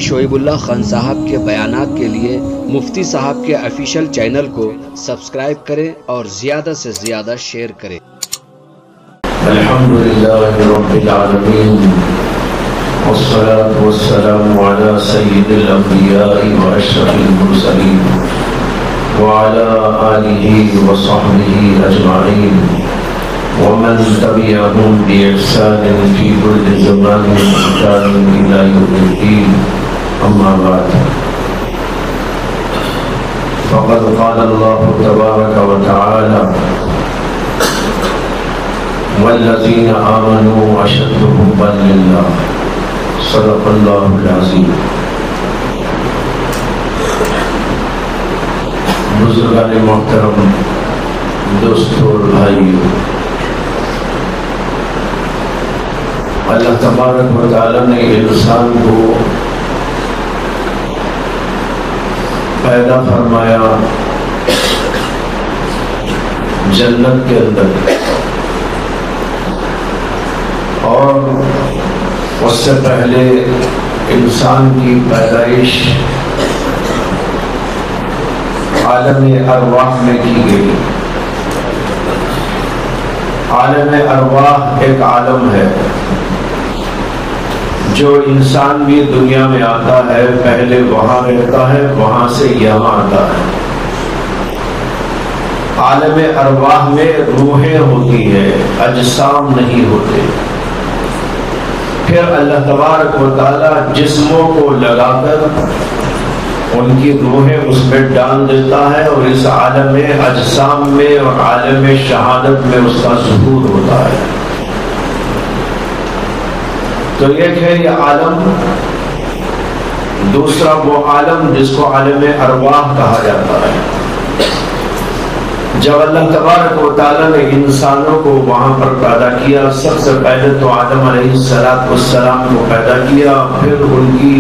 مفتی شعیب اللہ خان صاحب کے بیانات کے لیے مفتی صاحب کے آفیشیل چینل کو سبسکرائب کریں اور زیادہ سے زیادہ شیئر کریں۔ الحمدللہ رب العالمین والصلاة والسلام على سید الانبیاء واشرف المرسلین وعلى آلہ وصحبہ اجمعین ومن تبعهم بإحسان في كل زمان ومكان إلى يوم الدين أما بعد فقد قال الله تبارك وتعالى والذين آمنوا أشد حبا لله صدق الله العظيم۔ بزرگان محترم، دوستو اور بھائیو، اللہ تبارک و تعالی نے انسان کو پیدا فرمایا جنت کے اندر، اور اس سے پہلے انسان کی پیدائش عالم ارواح میں کی گئی۔ عالم ارواح ایک عالم ہے جو انسان بھی دنیا میں آتا ہے، پہلے وہاں رہتا ہے، وہاں سے یہاں آتا ہے۔ عالم ارواح میں روحیں ہوتی ہیں، اجسام نہیں ہوتے۔ پھر اللہ تبارک و تعالی جسموں کو لگا کر ان کی روحیں اس میں ڈال دیتا ہے، اور اس عالم اجسام میں اور عالم شہادت میں اس کا ظہور ہوتا ہے۔ تو ایک ہے یہ عالم، دوسرا وہ عالم جس کو عالم ارواح کہا جاتا ہے۔ جب اللہ تبارک و تعالیٰ نے انسانوں کو وہاں پر پیدا کیا، سب سے پہلے تو آدم علیہ السلام کو پیدا کیا، پھر ان کی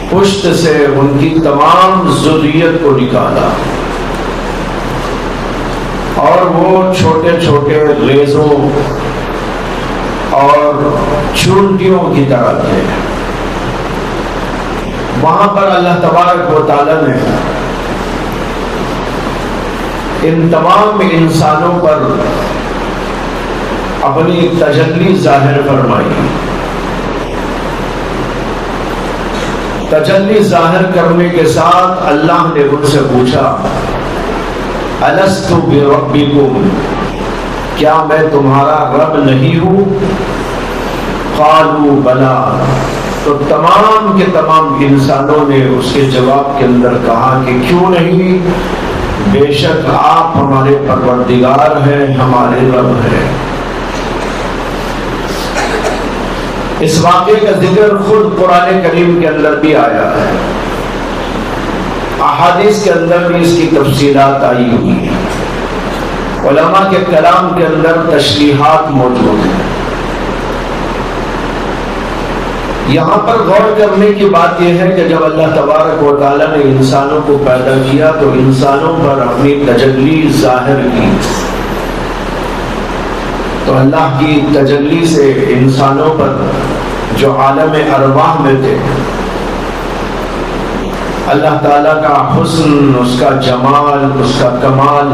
پشت سے ان کی تمام ذریت کو نکالا، اور وہ چھوٹے چھوٹے ریزوں اور چونٹیوں کی طرح تھے۔ وہاں پر اللہ تبارک و تعالیٰ نے ان تمام انسانوں پر اپنی تجلی ظاہر فرمائی۔ تجلی ظاہر کرنے کے ساتھ اللہ نے ان سے پوچھا الست بربکم، کیا میں تمہارا رب نہیں ہوں؟ قالوا بلا، تو تمام کے تمام انسانوں نے اس کے جواب کے اندر کہا کہ کیوں نہیں، بے شک آپ ہمارے پروردگار ہیں، ہمارے رب ہیں۔ اس واقعے کا ذکر خود قرآن کریم کے اندر بھی آیا ہے، احادیث کے اندر بھی اس کی تفصیلات آئی ہوئی ہیں، علماء کے کلام کے اندر تشریحات موجود ہیں۔ یہاں پر غور کرنے کی بات یہ ہے کہ جب اللہ تبارک و تعالیٰ نے انسانوں کو پیدا کیا تو انسانوں پر اپنی تجلی ظاہر کی، تو اللہ کی تجلی سے انسانوں پر جو عالم ارواح میں تھے، اللہ تعالیٰ کا حسن، اس کا جمال، اس کا کمال،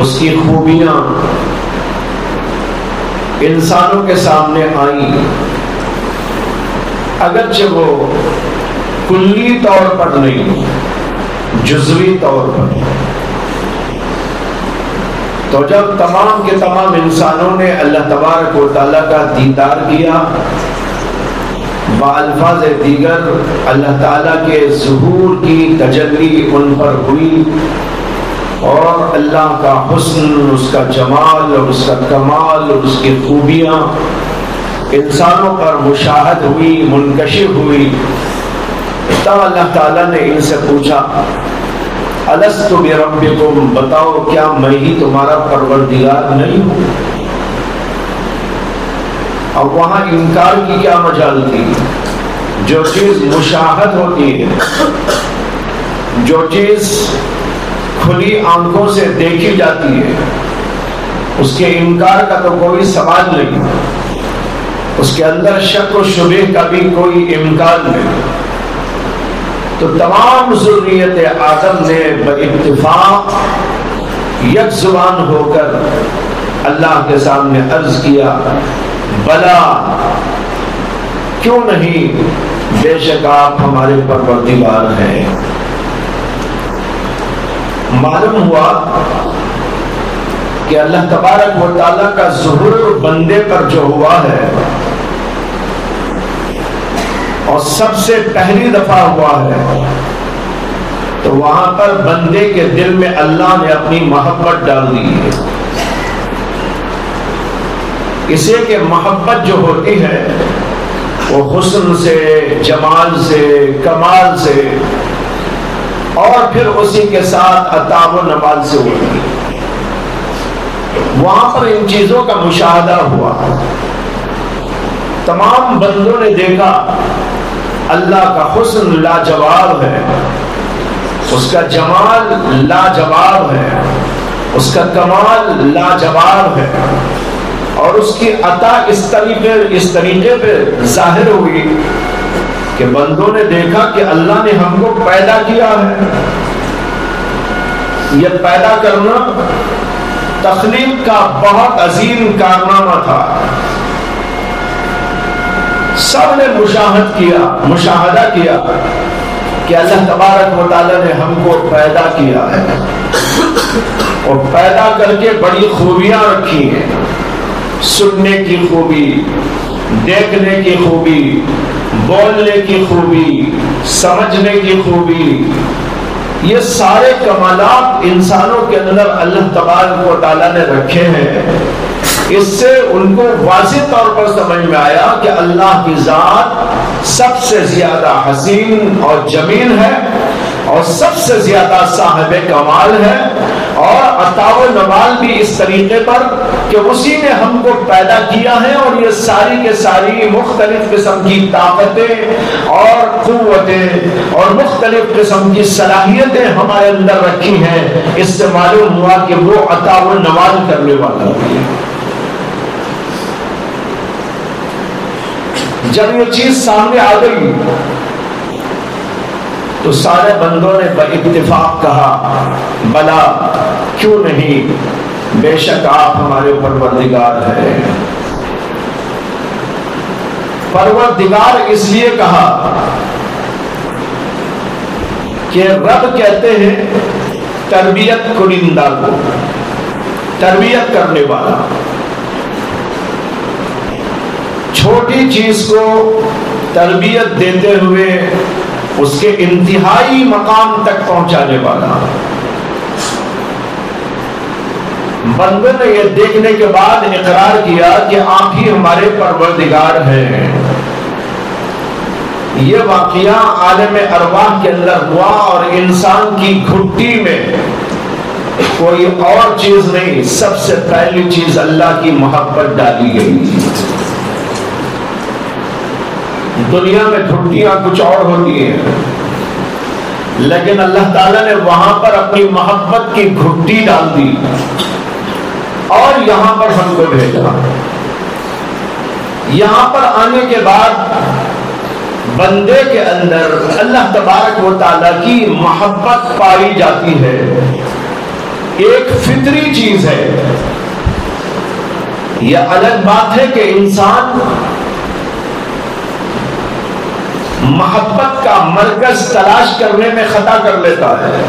اس کی خوبیاں انسانوں کے سامنے آئیں، اگرچہ وہ کلی طور پر نہیں، جزوی طور پر۔ تو جب تمام کے تمام انسانوں نے اللہ تبارک و تعالیٰ کا دیدار کیا، بالفاظ دیگر اللہ تعالیٰ کے ظہور کی تجلی ان پر ہوئی، اور اللہ کا حسن، اس کا جمال اور اس کا کمال اور اس کی خوبیاں انسانوں پر مشاہد ہوئی، منکشف ہوئی۔ تب اللہ تعالیٰ نے ان سے پوچھا الست بربکم، بتاؤ کیا میں ہی تمہارا پروردگار نہیں ہوں؟ اب وہاں انکار کی کیا مجال تھی؟ جو چیز مشاہد ہوتی ہے، جو چیز کھلی آنکھوں سے دیکھی جاتی ہے، اس کے انکار کا تو کوئی سوال نہیں۔ اس کے اندر شک و شبہ کا بھی کوئی امکان نہیں، تو تمام ذریت آدم نے باتفاق یک زبان ہو کر اللہ کے سامنے عرض کیا، بلا کیوں نہیں، بے شک آپ ہمارے پروردگار ہیں۔ معلوم ہوا کہ اللہ تبارک و تعالیٰ کا ظہور بندے پر جو ہوا ہے اور سب سے پہلی دفعہ ہوا ہے، تو وہاں پر بندے کے دل میں اللہ نے اپنی محبت ڈال دی ہے۔ اسے کہ محبت جو ہوتی ہے وہ حسن سے، جمال سے، کمال سے، اور پھر اسی کے ساتھ عطا و نوال سے ہوتی ہے۔ وہاں پر ان چیزوں کا مشاہدہ ہوا، تمام بندوں نے دیکھا اللہ کا حسن لاجواب ہے، اس کا جمال لاجواب ہے، اس کا کمال لاجواب ہے، اور اس کی عطا اس طریقے پہ ظاہر ہوئی کہ بندوں نے دیکھا کہ اللہ نے ہم کو پیدا کیا ہے۔ یہ پیدا کرنا تخلیق کا بہت عظیم کارنامہ تھا۔ سب نے مشاہدہ کیا کہ اللہ تبارک و تعالیٰ نے ہم کو پیدا کیا ہے، اور پیدا کر کے بڑی خوبیاں رکھی ہیں، سننے کی خوبی، دیکھنے کی خوبی، بولنے کی خوبی، سمجھنے کی خوبی، یہ سارے کمالات انسانوں کے اندر اللہ تبارک و تعالیٰ نے رکھے ہیں۔ اس سے ان کو واضح طور پر سمجھ میں آیا کہ اللہ کی ذات سب سے زیادہ حسین اور جمیل ہے، اور سب سے زیادہ صاحب کمال ہے، اور عطا و نوال بھی اس طریقے پر کہ اسی نے ہم کو پیدا کیا ہے، اور یہ ساری کے ساری مختلف قسم کی طاقتیں اور قوتیں اور مختلف قسم کی صلاحیتیں ہمارے اندر رکھی ہیں۔ اس سے معلوم ہوا کہ وہ عطا و نوال کرنے والا ہے۔ جب یہ چیز سامنے آ گئی تو سارے بندوں نے باتفاق کہا، بلا کیوں نہیں، بے شک آپ ہمارے پروردگار ہیں۔ پروردگار اس لیے کہا کہ رب کہتے ہیں تربیت کنندہ کو، تربیت کرنے والا، چھوٹی چیز کو تربیت دیتے ہوئے اس کے انتہائی مقام تک پہنچانے والا۔ بندوں نے یہ دیکھنے کے بعد اقرار کیا کہ آپ ہی ہمارے پروردگار ہیں۔ یہ واقعہ عالم ارواح کے اندر ہوا، اور انسان کی گھٹی میں کوئی اور چیز نہیں، سب سے پہلی چیز اللہ کی محبت ڈالی گئی۔ دنیا میں گھٹیاں کچھ اور ہوتی ہیں، لیکن اللہ تعالیٰ نے وہاں پر اپنی محبت کی گھٹی ڈال دی، اور یہاں پر ہم کو بھیجا۔ یہاں پر آنے کے بعد بندے کے اندر اللہ تبارک و تعالیٰ کی محبت پائی جاتی ہے، ایک فطری چیز ہے۔ یہ الگ بات ہے کہ انسان محبت کا مرکز تلاش کرنے میں خطا کر لیتا ہے،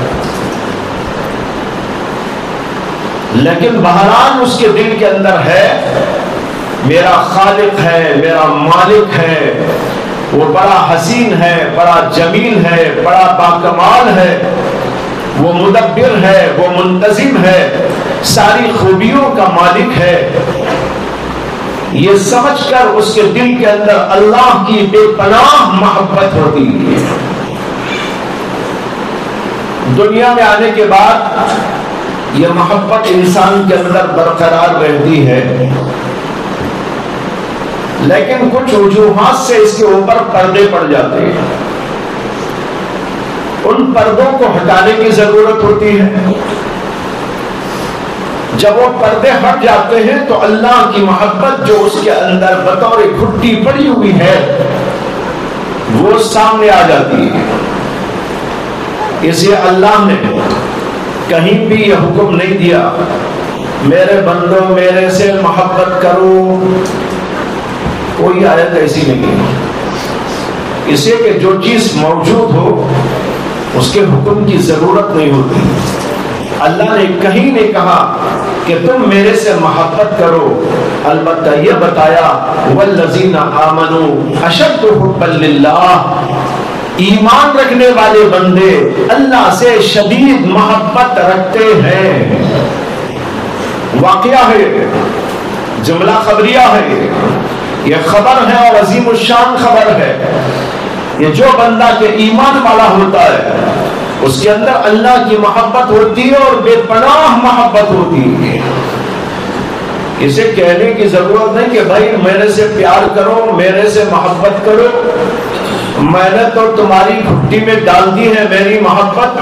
لیکن بہرحال اس کے دل کے اندر ہے میرا خالق ہے، میرا مالک ہے، وہ بڑا حسین ہے، بڑا جمیل ہے، بڑا باکمال ہے، وہ مدبر ہے، وہ منتظم ہے، ساری خوبیوں کا مالک ہے۔ یہ سمجھ کر اس کے دل کے اندر اللہ کی بے پناہ محبت ہوتی ہے۔ دنیا میں آنے کے بعد یہ محبت انسان کے اندر برقرار رہتی ہے، لیکن کچھ وجوہات سے اس کے اوپر پردے پڑ جاتے ہیں۔ ان پردوں کو ہٹانے کی ضرورت ہوتی ہے۔ جب وہ پردے ہٹ جاتے ہیں تو اللہ کی محبت جو اس کے اندر بطور گھٹی پڑی ہوئی ہے وہ سامنے آ جاتی ہے. اس لیے اللہ نے کہیں بھی یہ حکم نہیں دیا میرے بندوں میرے سے محبت کرو. کوئی آیت ایسی نہیں ہے. اسے کہ جو چیز موجود ہو اس کے حکم کی ضرورت نہیں ہوتی. اللہ نے کہیں نہیں کہا کہ تم میرے سے محبت کرو. البتہ یہ بتایا والذین آمنوا اشد حبا للہ، ایمان رکھنے والے بندے اللہ سے شدید محبت رکھتے ہیں. واقعہ ہے، جملہ خبریہ ہے، یہ خبر ہے اور عظیم الشان خبر ہے. یہ جو بندہ کے ایمان والا ہوتا ہے اس کے اندر اللہ کی محبت ہوتی ہے اور بے پناہ محبت ہوتی ہے. اسے کہنے کی ضرورت نہیں کہ بھائی میرے سے پیار کرو میرے سے محبت کرو. میں نے تو تمہاری گھٹی میں ڈال دی ہے میری محبت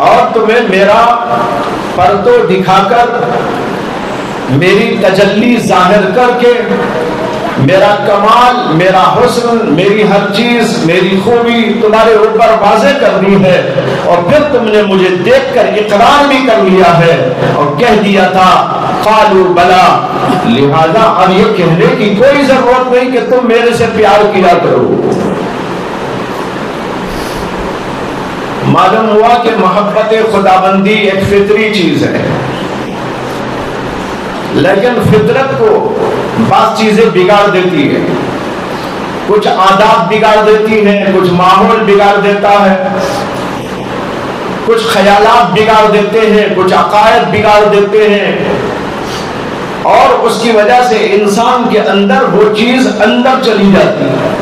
اور تمہیں میرا پردو دکھا کر میری تجلی ظاہر کر کے میرا کمال میرا حسن میری ہر چیز میری خوبی تمہارے اوپر واضح کرنی ہے. اور پھر تم نے مجھے دیکھ کر اقرار بھی کر لیا ہے اور کہہ دیا تھا قالوا بلا. لہذا اب یہ کہنے کی کوئی ضرورت نہیں کہ تم میرے سے پیار کیا کرو. معلوم ہوا کہ محبت خداوندی ایک فطری چیز ہے، لیکن فطرت کو بعض چیزیں بگاڑ دیتی ہے. کچھ عادات بگاڑ دیتی ہیں، کچھ ماحول بگاڑ دیتا ہے، کچھ خیالات بگاڑ دیتے ہیں، کچھ عقائد بگاڑ دیتے ہیں اور اس کی وجہ سے انسان کے اندر وہ چیز اندر چلی جاتی ہے.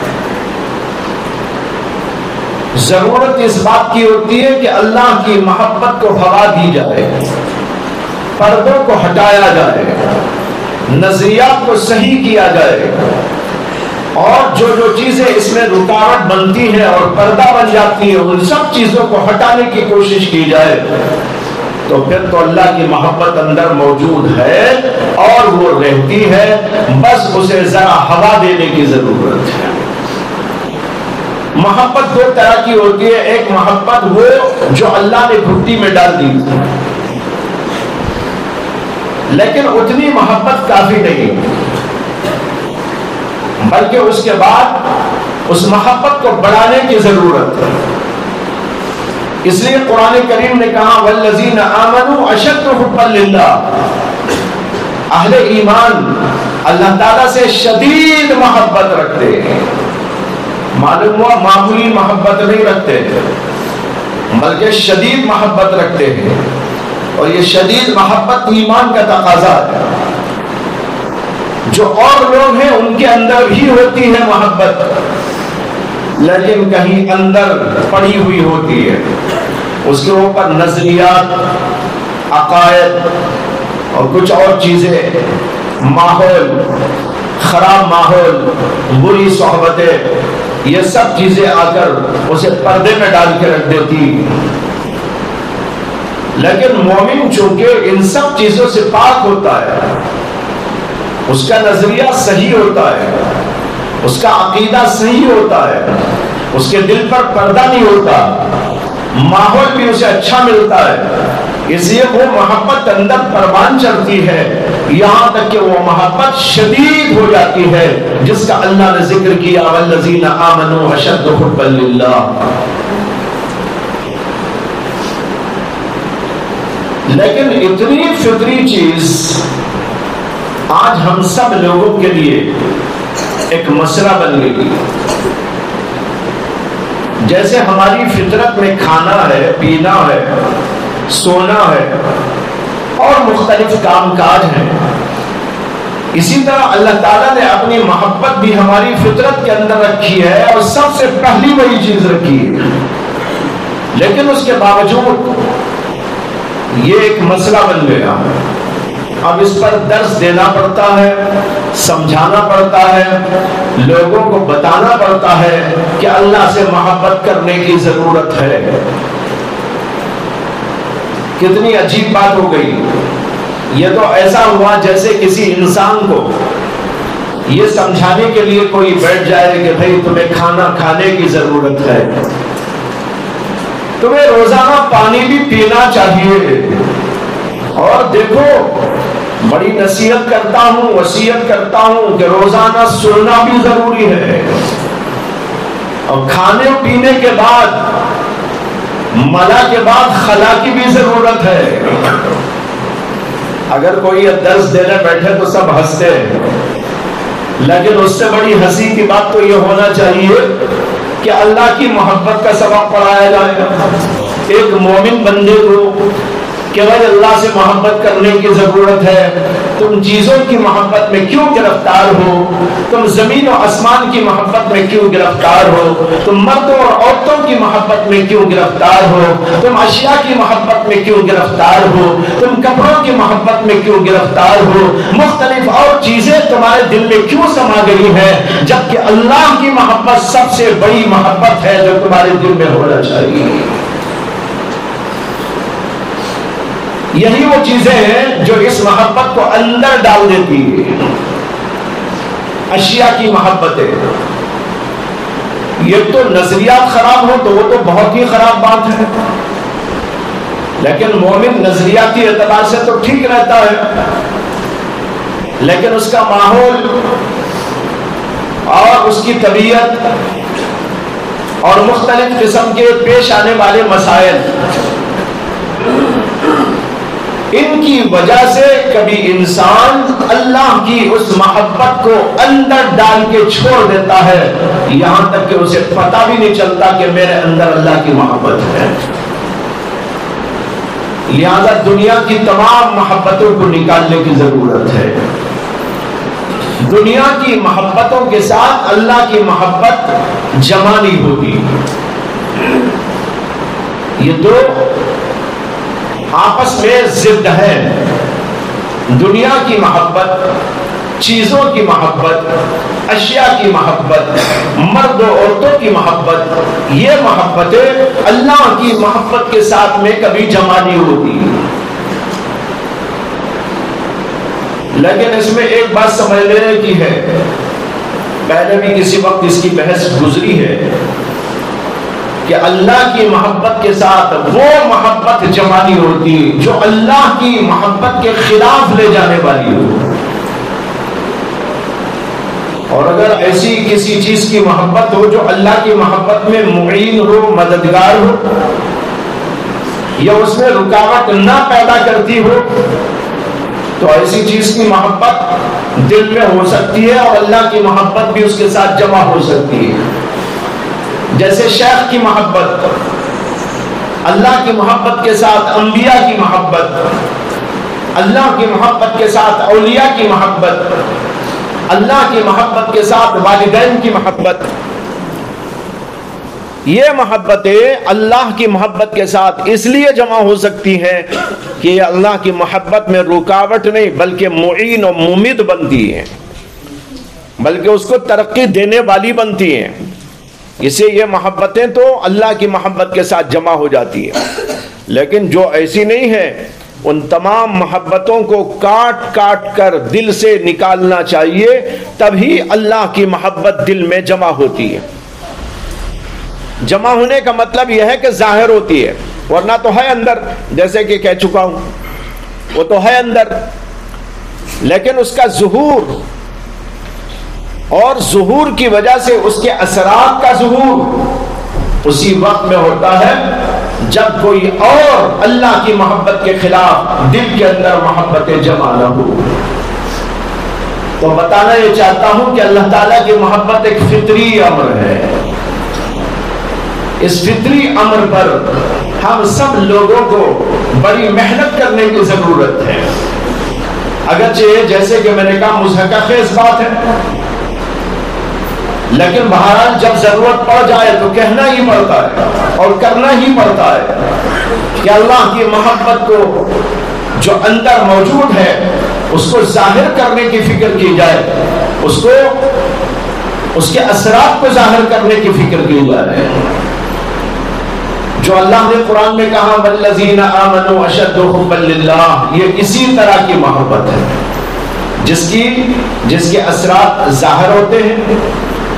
ضرورت اس بات کی ہوتی ہے کہ اللہ کی محبت کو ہوا دی جائے، پردوں کو ہٹایا جائے، نظریات کو صحیح کیا جائے اور جو جو چیزیں اس میں رکاوٹ بنتی ہیں اور پردہ بن جاتی ہیں ان سب چیزوں کو ہٹانے کی کوشش کی جائے. تو پھر تو اللہ کی محبت اندر موجود ہے اور وہ رہتی ہے، بس اسے ذرا ہوا دینے کی ضرورت ہے. محبت دو طرح کی ہوتی ہے. ایک محبت وہ جو اللہ نے گھٹی میں ڈال دی، لیکن اتنی محبت کافی نہیں، بلکہ اس کے بعد اس محبت کو بڑھانے کی ضرورت ہے. اس لیے قرآن کریم نے کہا والذین آمنوا اشد حبا للہ. اہل ایمان اللہ تعالیٰ سے شدید محبت رکھتے ہیں. معلوم ہوا معمولی محبت نہیں رکھتے بلکہ شدید محبت رکھتے ہیں. اور یہ شدید محبت ایمان کا تقاضا ہے. جو اور لوگ ہیں ان کے اندر بھی ہوتی ہے محبت، لیکن کہیں اندر پڑی ہوئی ہوتی ہے. اس کے اوپر نظریات، عقائد اور کچھ اور چیزیں، ماحول، خراب ماحول، بری صحبتیں، یہ سب چیزیں آ کر اسے پردے میں ڈال کے رکھ دیتی. لیکن مومن چونکہ ان سب چیزوں سے پاک ہوتا ہے، اس کا نظریہ صحیح ہوتا ہے، اس کا عقیدہ صحیح ہوتا ہے، اس کے دل پر پردہ نہیں ہوتا، ماحول بھی اسے اچھا ملتا ہے، اس لیے وہ محبت اندر پروان چڑھتی ہے یہاں تک کہ وہ محبت شدید ہو جاتی ہے جس کا اللہ نے ذکر کیا والذین آمنوا اشد حبا للہ. لیکن اتنی فطری چیز آج ہم سب لوگوں کے لیے ایک مسئلہ بن گئی. جیسے ہماری فطرت میں کھانا ہے، پینا ہے، سونا ہے اور مختلف کام کاج ہیں، اسی طرح اللہ تعالیٰ نے اپنی محبت بھی ہماری فطرت کے اندر رکھی ہے اور سب سے پہلی وہی چیز رکھی ہے. لیکن اس کے باوجود یہ ایک مسئلہ بن گیا. اب اس پر درس دینا پڑتا ہے، سمجھانا پڑتا ہے، لوگوں کو بتانا پڑتا ہے کہ اللہ سے محبت کرنے کی ضرورت ہے. کتنی عجیب بات ہو گئی. یہ تو ایسا ہوا جیسے کسی انسان کو یہ سمجھانے کے لیے کوئی بیٹھ جائے کہ بھائی تمہیں کھانا کھانے کی ضرورت ہے، تمہیں روزانہ پانی بھی پینا چاہیے، اور دیکھو بڑی نصیحت کرتا ہوں، وصیت کرتا ہوں کہ روزانہ سونا بھی ضروری ہے، اور کھانے پینے کے بعد ملا کے بعد خلا کی بھی ضرورت ہے۔ اگر کوئی درس دینے بیٹھے تو سب ہنستے ہیں، لیکن اس سے بڑی ہنسی کی بات تو یہ ہونا چاہیے کہ اللہ کی محبت کا سبق پڑھایا جائے گا ایک مومن بندے کو کہ بھائی اللہ سے محبت کرنے کی ضرورت ہے، تم چیزوں کی محبت میں کیوں گرفتار ہو، تم زمین و آسمان کی محبت میں کیوں گرفتار ہو، تم مردوں اور عورتوں کی محبت میں کیوں گرفتار ہو، تم اشیاء کی محبت میں کیوں گرفتار ہو، تم کپڑوں کی محبت میں کیوں گرفتار ہو، مختلف اور چیزیں تمہارے دل میں کیوں سما گئی ہیں، جبکہ اللہ کی محبت سب سے بڑی محبت ہے جو تمہارے دل میں ہونا چاہیے۔ یہی وہ چیزیں ہیں جو اس محبت کو اندر ڈال دیتی ہے۔ اشیاء کی محبتیں، یہ تو نظریات خراب ہو تو وہ تو بہت ہی خراب بات ہے، لیکن مومن نظریاتی اعتبار سے تو ٹھیک رہتا ہے، لیکن اس کا ماحول اور اس کی طبیعت اور مختلف قسم کے پیش آنے والے مسائل، ان کی وجہ سے کبھی انسان اللہ کی اس محبت کو اندر ڈال کے چھوڑ دیتا ہے، یہاں تک کہ اسے پتہ بھی نہیں چلتا کہ میرے اندر اللہ کی محبت ہے۔ لہذا دنیا کی تمام محبتوں کو نکالنے کی ضرورت ہے۔ دنیا کی محبتوں کے ساتھ اللہ کی محبت جمع نہیں ہوتی، یہ دو آپس میں ضد ہے۔ دنیا کی محبت، چیزوں کی محبت، اشیاء کی محبت، مرد و عورتوں کی محبت، یہ محبتیں اللہ کی محبت کے ساتھ میں کبھی جمع نہیں ہوتی۔ لیکن اس میں ایک بات سمجھ لینے کی ہے، پہلے بھی کسی وقت اس کی بحث گزری ہے کہ اللہ کی محبت کے ساتھ وہ محبت جمع نہیں ہوتی جو اللہ کی محبت کے خلاف لے جانے والی ہو، اور اگر ایسی کسی چیز کی محبت ہو جو اللہ کی محبت میں معین ہو، مددگار ہو، یا اس میں رکاوٹ نہ پیدا کرتی ہو، تو ایسی چیز کی محبت دل میں ہو سکتی ہے اور اللہ کی محبت بھی اس کے ساتھ جمع ہو سکتی ہے۔ جیسے شیخ کی محبت، اللہ کی محبت کے ساتھ انبیاء کی محبت، اللہ کی محبت کے ساتھ اولیاء کی محبت، اللہ کی محبت کے ساتھ والدین کی محبت، یہ محبتیں اللہ کی محبت کے ساتھ اس لیے جمع ہو سکتی ہیں کہ یہ اللہ کی محبت میں رکاوٹ نہیں بلکہ معین و ممید بنتی ہیں، بلکہ اس کو ترقی دینے والی بنتی ہیں۔ اسے یہ محبتیں تو اللہ کی محبت کے ساتھ جمع ہو جاتی ہیں، لیکن جو ایسی نہیں ہے ان تمام محبتوں کو کاٹ کاٹ کر دل سے نکالنا چاہیے، تبھی اللہ کی محبت دل میں جمع ہوتی ہے۔ جمع ہونے کا مطلب یہ ہے کہ ظاہر ہوتی ہے، ورنہ تو ہے اندر، جیسے کہ کہہ چکا ہوں وہ تو ہے اندر، لیکن اس کا ظہور، اور ظہور کی وجہ سے اس کے اثرات کا ظہور اسی وقت میں ہوتا ہے جب کوئی اور اللہ کی محبت کے خلاف دل کے اندر محبتیں جمع نہ ہو۔ تو بتانا یہ چاہتا ہوں کہ اللہ تعالیٰ کی محبت ایک فطری امر ہے۔ اس فطری امر پر ہم سب لوگوں کو بڑی محنت کرنے کی ضرورت ہے، اگرچہ جیسے کہ میں نے کہا مضحکہ خیز بات ہے، لیکن بہرحال جب ضرورت پڑ جائے تو کہنا ہی پڑتا ہے اور کرنا ہی پڑتا ہے کہ اللہ کی محبت کو جو اندر موجود ہے اس کو ظاہر کرنے کی فکر کی جائے، اس کو، اس کے اثرات کو ظاہر کرنے کی فکر کی جائے۔ جو اللہ نے قرآن میں کہا والذین آمنوا اشد حبا للہ، یہ اسی طرح کی محبت ہے جس کے اثرات ظاہر ہوتے ہیں،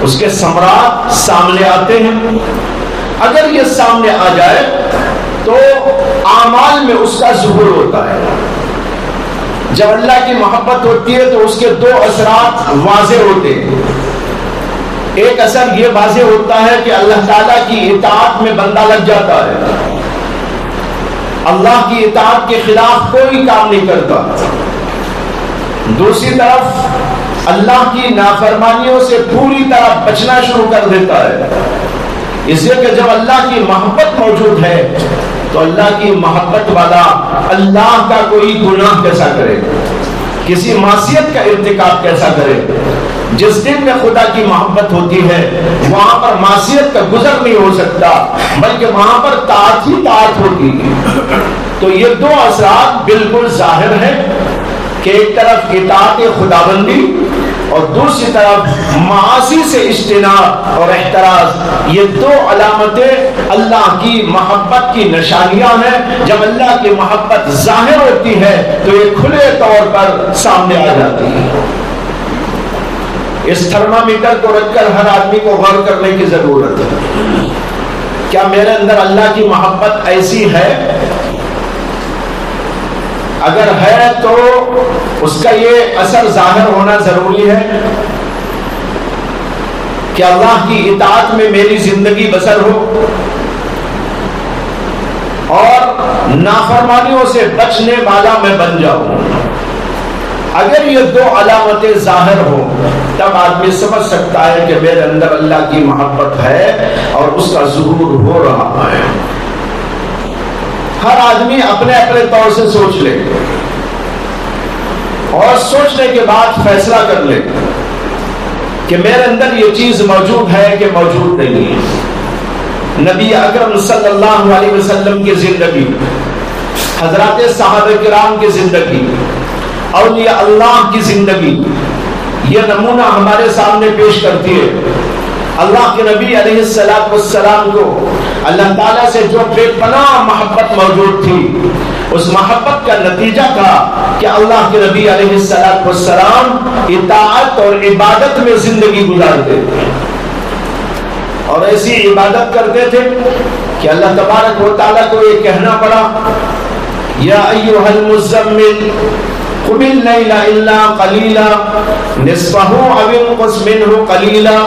اس کے ثمرات سامنے آتے ہیں۔ اگر یہ سامنے آ جائے تو اعمال میں اس کا ظہور ہوتا ہے۔ جب اللہ کی محبت ہوتی ہے تو اس کے دو اثرات واضح ہوتے ہیں۔ ایک اثر یہ واضح ہوتا ہے کہ اللہ تعالیٰ کی اطاعت میں بندہ لگ جاتا ہے، اللہ کی اطاعت کے خلاف کوئی کام نہیں کرتا۔ دوسری طرف اللہ کی نافرمانیوں سے پوری طرح بچنا شروع کر دیتا ہے، اس لیے کہ جب اللہ کی محبت موجود ہے تو اللہ کی محبت والا اللہ کا کوئی گناہ کیسا کرے، کسی معصیت کا ارتکاب کیسا کرے۔ جس دن میں خدا کی محبت ہوتی ہے وہاں پر معصیت کا گزر نہیں ہو سکتا، بلکہ وہاں پر طاعت ہی طاعت ہوتی ہے۔ تو یہ دو اثرات بالکل ظاہر ہیں کہ ایک طرف اطاعت خداوندی اور دوسری طرف معاصی سے اجتناب اور احتراز، یہ دو علامتیں اللہ کی محبت کی نشانیاں ہیں۔ جب اللہ کی محبت ظاہر ہوتی ہے تو یہ کھلے طور پر سامنے آ جاتی ہے۔ اس تھرمامیٹر کو رکھ کر ہر آدمی کو غور کرنے کی ضرورت ہے، کیا میرے اندر اللہ کی محبت ایسی ہے؟ اگر ہے تو اس کا یہ اثر ظاہر ہونا ضروری ہے کہ اللہ کی اطاعت میں میری زندگی بسر ہو اور نافرمانیوں سے بچنے والا میں بن جاؤں۔ اگر یہ دو علامتیں ظاہر ہوں تب آدمی سمجھ سکتا ہے کہ میرے اندر اللہ کی محبت ہے اور اس کا ظہور ہو رہا ہے۔ ہر آدمی اپنے اپنے طور سے سوچ لے اور سوچنے کے بعد فیصلہ کر لے کہ میرے اندر یہ چیز موجود ہے کہ موجود نہیں ہے۔ نبی اکرم صلی اللہ علیہ وسلم کی زندگی، حضرات صحابہ کرام کی زندگی، اولیاء اللہ کی زندگی، یہ نمونہ ہمارے سامنے پیش کرتی ہے۔ اللہ کے نبی علیہ السلام کو اللہ تعالیٰ سے جو بے پناہ محبت موجود تھی، اس محبت کا نتیجہ تھا کہ اللہ کے نبی علیہ السلام اطاعت اور عبادت میں زندگی گزارتے تھے اور ایسی عبادت کرتے تھے کہ اللہ تبارک و تعالیٰ کو یہ کہنا پڑا، یا ایھا المزمل قم اللیل الا قلیلا نصفہ او انقص منہ قلیلا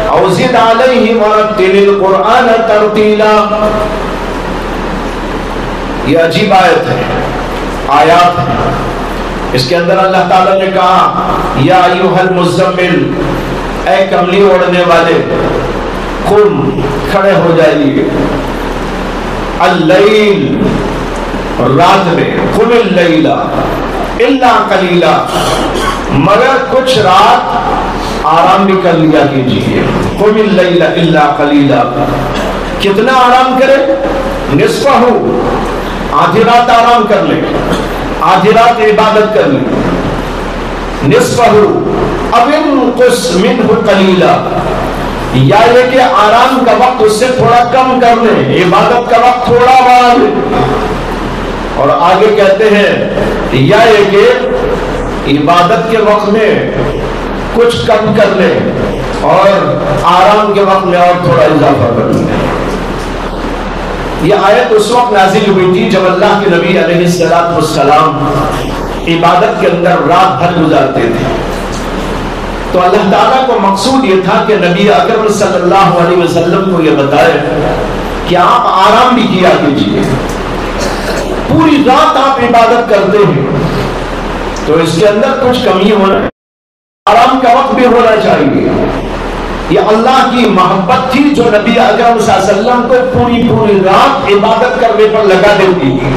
او زد علیہ ورتل القرآن ترتیلا۔ یہ عجیب آیت ہے، آیات ہے۔ اس کے اندر اللہ تعالیٰ نے کہا یا ایھا المزمل، اے کملی اوڑھنے والے، قم، کھڑے ہو جائیے، اللیل، رات میں، قم اللیل الا قلیلا، مگر کچھ رات آرام بھی کر لیا کیجیے۔ قم اللیل الا قلیلا، کتنا آرام کرے؟ نصفہ، آدھی رات آرام کر لیں، آدھی رات عبادت کر لیں۔ نصفہ او انقص منہ قلیلا، یا یہ کہ آرام کا وقت اس سے تھوڑا کم کر لیں، عبادت کا وقت تھوڑا بڑھا لیں۔ اور آگے کہتے ہیں یا یہ کہ عبادت کے وقت میں کچھ کم کر لیں اور آرام کے وقت میں اور تھوڑا اضافہ کر لیں۔ یہ آیت اس وقت نازل ہوئی تھی جب اللہ کے نبی علیہ السلام عبادت کے اندر رات بھر گزارتے تھے۔ تو اللہ تعالیٰ کو مقصود یہ تھا کہ نبی اکرم صلی اللہ علیہ وسلم کو یہ بتائے کہ آپ آرام بھی کیا کیجیے، پوری رات آپ عبادت کرتے ہیں تو اس کے اندر کچھ کمی ہونا ہے، آرام کا وقت بھی ہونا چاہیے۔ یہ اللہ کی محبت تھی جو نبی اکرم صلی اللہ علیہ وسلم کو پوری رات عبادت کرنے پر لگا دیتی تھی۔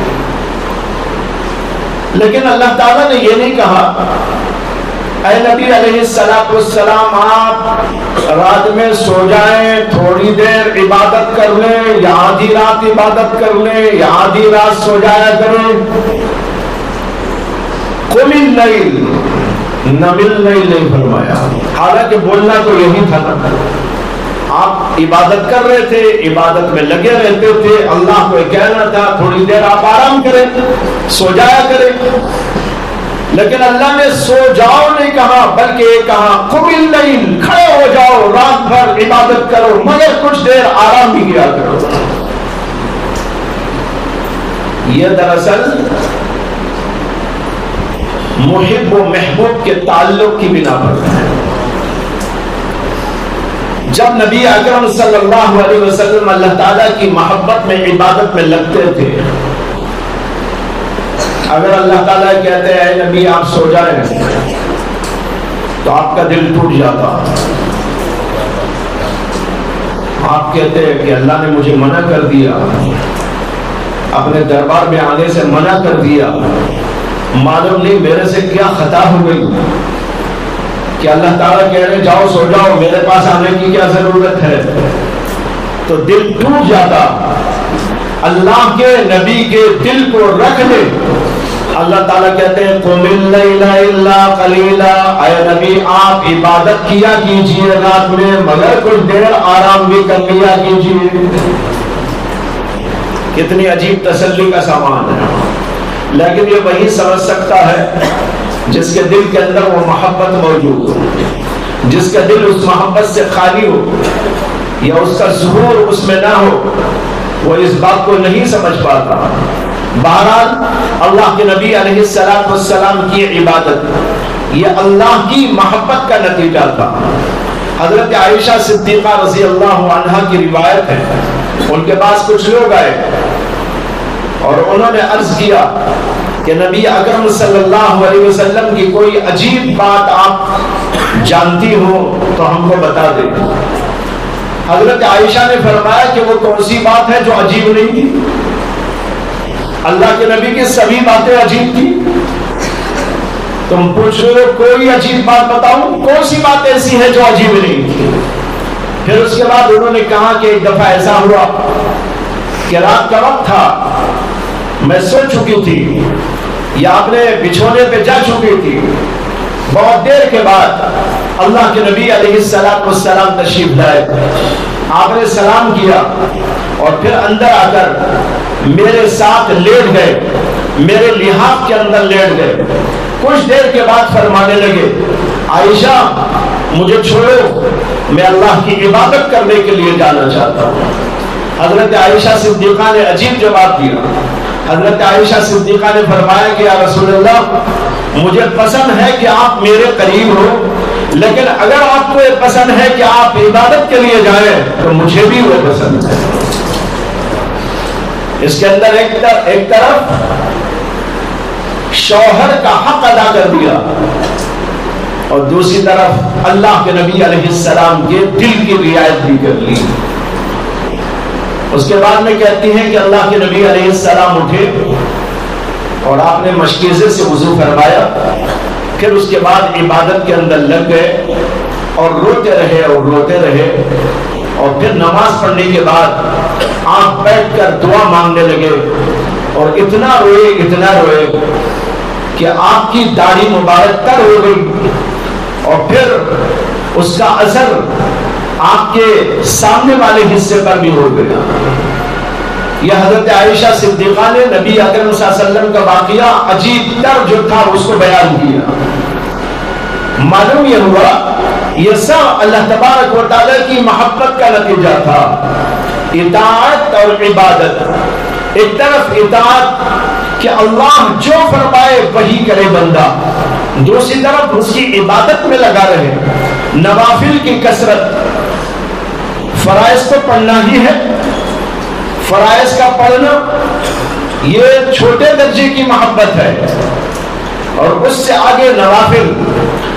لیکن اللہ تعالیٰ نے یہ نہیں کہا اے نبی علیہ السلام آپ رات میں سو جائیں، تھوڑی دیر عبادت کر لیں، یا آدھی رات عبادت کر لیں، یا آدھی رات سو جایا کریں۔ قم اللیل، نم اللیل نہیں فرمایا، حالانکہ بولنا تو یہی تھا نا، آپ عبادت کر رہے تھے، عبادت میں لگے رہتے تھے، اللہ کو کہنا تھا تھوڑی دیر آپ آرام کریں، سو جایا کریں، لیکن اللہ نے سو جاؤ نہیں کہا، بلکہ یہ کہا قم اللیل، کھڑے ہو جاؤ، رات بھر عبادت کرو، مگر کچھ دیر آرام بھی کیا کرو۔ یہ دراصل محب و محبوب کے تعلق کی بنا پر ہے۔ جب نبی اکرم صلی اللہ علیہ وسلم اللہ تعالیٰ کی محبت میں عبادت میں لگتے تھے، اگر اللہ تعالیٰ کہتے ہیں اے نبی آپ سو جائیں، تو آپ کا دل ٹوٹ جاتا۔ آپ کہتے ہیں کہ اللہ نے مجھے منع کر دیا، اپنے دربار میں آنے سے منع کر دیا، معلوم نہیں میرے سے کیا خطا ہو گئی کہ اللہ تعالیٰ کہہ رہے جاؤ سو جاؤ، میرے پاس آنے کی کیا ضرورت ہے؟ تو دل ٹوٹ جاتا۔ اللہ کے نبی کے دل کو رکھ لے۔ اللہ تعالیٰ کہتے ہیں قم اللیل الا قلیلا، اے نبی آپ عبادت کیا کیجئے رات میں، مگر کچھ دیر آرام بھی کر لیا کیجئے۔ کتنی عجیب تسلی کا سامان ہے، لیکن یہ وہی سمجھ سکتا ہے جس کے دل کے اندر وہ محبت موجود ہو، جس کا دل اس محبت سے خالی ہو یا اس کا ظہور اس میں نہ ہو، وہ اس بات کو نہیں سمجھ پاتا۔ بہرحال اللہ کے نبی علیہ السلام کی عبادت یہ اللہ کی محبت کا نتیجہ تھا۔ حضرت عائشہ صدیقہ رضی اللہ عنہا کی روایت ہے، ان کے پاس کچھ لوگ آئے اور انہوں نے عرض کیا کہ نبی اکرم صلی اللہ علیہ وسلم کی کوئی عجیب بات آپ جانتی ہو تو ہم کو بتا دیں۔ حضرت عائشہ نے فرمایا کہ وہ کون سی بات ہے جو عجیب نہیں تھی؟ اللہ کے نبی کی سبھی باتیں عجیب تھی، تم پوچھ رہے ہو کوئی عجیب بات بتاؤں، کون سی بات ایسی ہے جو عجیب نہیں تھی؟ پھر اس کے بعد انہوں نے کہا کہ ایک دفعہ ایسا ہوا کہ رات کا وقت تھا، میں سو چکی تھی یا اپنے بچھونے پہ جا چکی تھی، بہت دیر کے بعد اللہ کے نبی علیہ السلام تشریف لائے، آپ نے سلام کیا اور پھر اندر آ کر میرے ساتھ لیٹ گئے، میرے لحاف کے اندر لیٹ گئے۔ کچھ دیر کے بعد فرمانے لگے عائشہ مجھے چھوڑو، میں اللہ کی عبادت کرنے کے لیے جانا چاہتا ہوں۔ حضرت عائشہ صدیقہ نے عجیب جواب دیا۔ حضرت عائشہ صدیقہ نے فرمایا کہ یا رسول اللہ مجھے پسند ہے کہ آپ میرے قریب ہو، لیکن اگر آپ کو یہ پسند ہے کہ آپ عبادت کے لیے جائیں تو مجھے بھی وہ پسند ہے۔ اس کے اندر ایک طرف شوہر کا حق ادا کر دیا اور دوسری طرف اللہ کے نبی علیہ السلام کے دل کی رعایت بھی کر لی۔ اس کے بعد میں کہتی ہیں کہ اللہ کے نبی علیہ السلام اٹھے اور آپ نے مشکیزے سے وضو فرمایا، پھر اس کے بعد عبادت کے اندر لگ گئے اور روتے رہے اور روتے رہے، اور پھر نماز پڑھنے کے بعد آپ بیٹھ کر دعا مانگنے لگے اور اتنا روئے کہ آپ کی داڑھی مبارک تر ہو گئی اور پھر اس کا اثر آپ کے سامنے والے حصے پر بھی ہو گیا۔ یہ حضرت عائشہ صدیقہ نے نبی اکرم صلی اللہ علیہ وسلم کا واقعہ عجیب تر جو تھا اس کو بیان کیا۔ معلوم یہ ہوا یہ سب اللہ تبارک و تعالیٰ کی محبت کا نتیجہ تھا۔ اطاعت اور عبادت، ایک طرف اطاعت کہ اللہ جو فرمائے وہی کرے بندہ، دوسری طرف اس کی عبادت میں لگا رہے، نوافل کی کثرت۔ فرائض تو پڑھنا ہی ہے، فرائض کا پڑھنا یہ چھوٹے درجے کی محبت ہے، اور اس سے آگے نوافل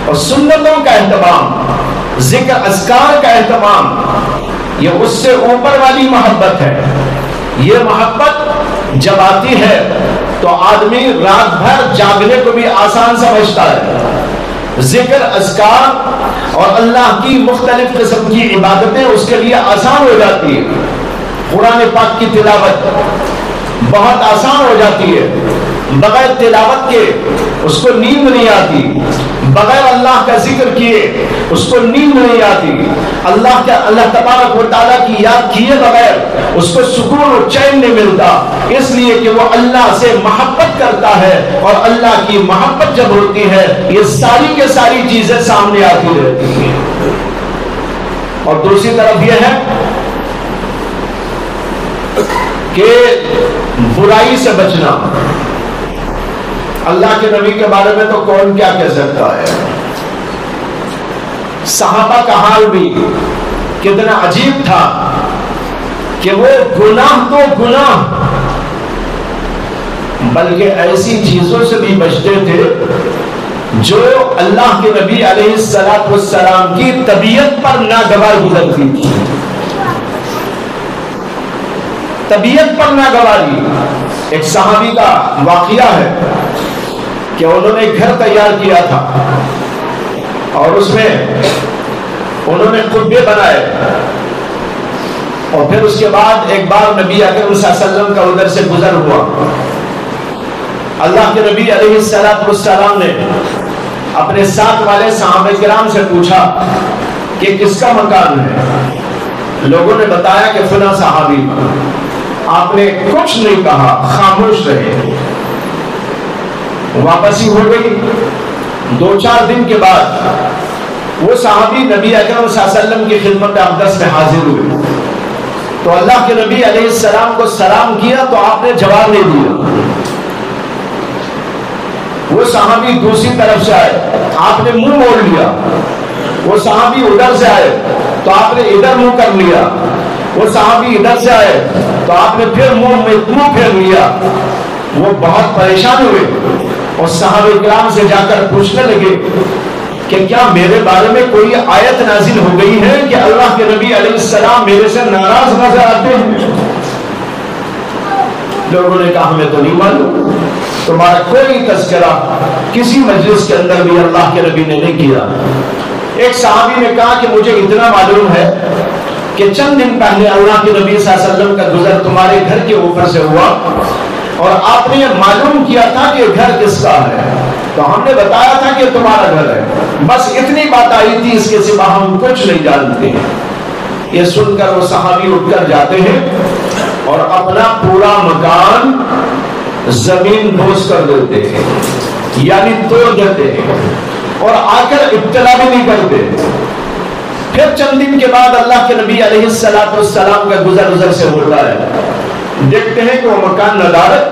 اور سنتوں کا اہتمام، ذکر اذکار کا اہتمام، یہ اس سے اوپر والی محبت ہے۔ یہ محبت جب آتی ہے تو آدمی رات بھر جاگنے کو بھی آسان سمجھتا ہے۔ ذکر اذکار اور اللہ کی مختلف قسم کی عبادتیں اس کے لیے آسان ہو جاتی ہے۔ قرآن پاک کی تلاوت بہت آسان ہو جاتی ہے، بغیر تلاوت کے اس کو نیند نہیں آتی، بغیر اللہ کا ذکر کیے اس کو نیند نہیں آتی، اللہ تبارک و تعالیٰ کی یاد کیے بغیر اس کو سکون اور چین نہیں ملتا، اس لیے کہ وہ اللہ سے محبت کرتا ہے، اور اللہ کی محبت جب ہوتی ہے یہ ساری کے ساری چیزیں سامنے آتی رہتی ہیں۔ اور دوسری طرف یہ ہے کہ برائی سے بچنا۔ اللہ کے نبی کے بارے میں تو کون کیا کہہ سکتا ہے، صحابہ کا حال بھی کتنا عجیب تھا کہ وہ گناہ تو گناہ بلکہ ایسی چیزوں سے بھی بچتے تھے جو اللہ کے نبی علیہ السلام کی طبیعت پر ناگوار گزرتی تھی، طبیعت پر ناگواری۔ ایک صحابی کا واقعہ ہے کہ انہوں نے گھر تیار کیا تھا اور اس میں انہوں نے قبے بنائے، اور پھر اس کے بعد ایک بار نبی اکرم صلی اللہ علیہ وسلم کا ادھر سے گزر ہوا۔ اللہ کے نبی علیہ السلام نے اپنے ساتھ والے صحابہ کرام سے پوچھا کہ کس کا مکان ہے؟ لوگوں نے بتایا کہ فلاں صحابی۔ آپ نے کچھ نہیں کہا، خاموش رہے۔ واپسی ہو گئی۔ 2-4 دن کے بعد وہ صحابی نبی اکرم صلی اللہ علیہ وسلم کی خدمت اقدس میں حاضر ہوئے، تو اللہ کے نبی علیہ السلام کو سلام کیا تو آپ نے جواب نہیں دیا۔ وہ صحابی دوسری طرف سے آئے، آپ نے منہ موڑ لیا۔ وہ صحابی ادھر سے آئے تو آپ نے ادھر منہ کر لیا۔ وہ صحابی ادھر سے آئے تو آپ نے پھر منہ پھیر لیا۔ وہ بہت پریشان ہوئے اور صحابہ کرام سے جا کر پوچھنے لگے کہ کیا میرے بارے میں کوئی آیت نازل ہو گئی ہے کہ اللہ کے نبی علیہ السلام میرے سے ناراض نظر آتے ہیں؟ لوگوں نے کہا ہمیں تو نہیں معلوم، تمہارا کوئی تذکرہ کسی مجلس کے اندر بھی اللہ کے نبی نے نہیں کیا۔ ایک صحابی نے کہا کہ مجھے اتنا معلوم ہے کہ چند دن پہلے اللہ کے نبی صلی اللہ علیہ وسلم کا گزر تمہارے گھر کے اوپر سے ہوا اور آپ نے یہ معلوم کیا تھا کہ گھر کس کا ہے، تو ہم نے بتایا تھا کہ تمہارا گھر ہے، بس اتنی بات آئی تھی، اس کے سوا ہم کچھ نہیں جانتے ہیں۔ یہ سن کر وہ صحابی اٹھ کر جاتے ہیں اور اپنا پورا مکان زمین بوس کر دیتے ہیں، یعنی توڑ دیتے ہیں، اور آ کر ابتلا بھی نہیں کرتے۔ پھر چند دن کے بعد اللہ کے نبی علیہ السلام کا گزر سے ہوتا ہے، دیکھتے ہیں کہ وہ مکان ندارت۔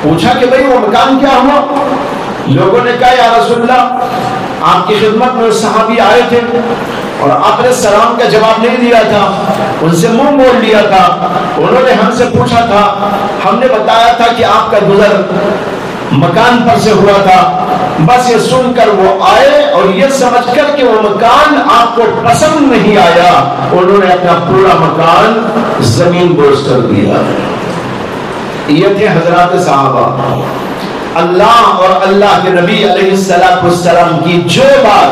پوچھا کہ بھئی وہ مکان کیا ہوا؟ لوگوں نے کہا یا رسول اللہ آپ کی خدمت میں صحابی آئے تھے اور آپ نے سلام کا جواب نہیں دیا تھا، ان سے منہ موڑ لیا تھا، انہوں نے ہم سے پوچھا تھا، ہم نے بتایا تھا کہ آپ کا گزر مکان پر سے ہوا تھا۔ بس یہ سن کر وہ آئے اور یہ سمجھ کر کہ وہ مکان آپ کو پسند نہیں آیا، انہوں نے اپنا پورا مکان زمین بوس کر دیا۔ یہ تھے حضرات صحابہ۔ اللہ اور اللہ کے نبی علیہ السلام کی جو بات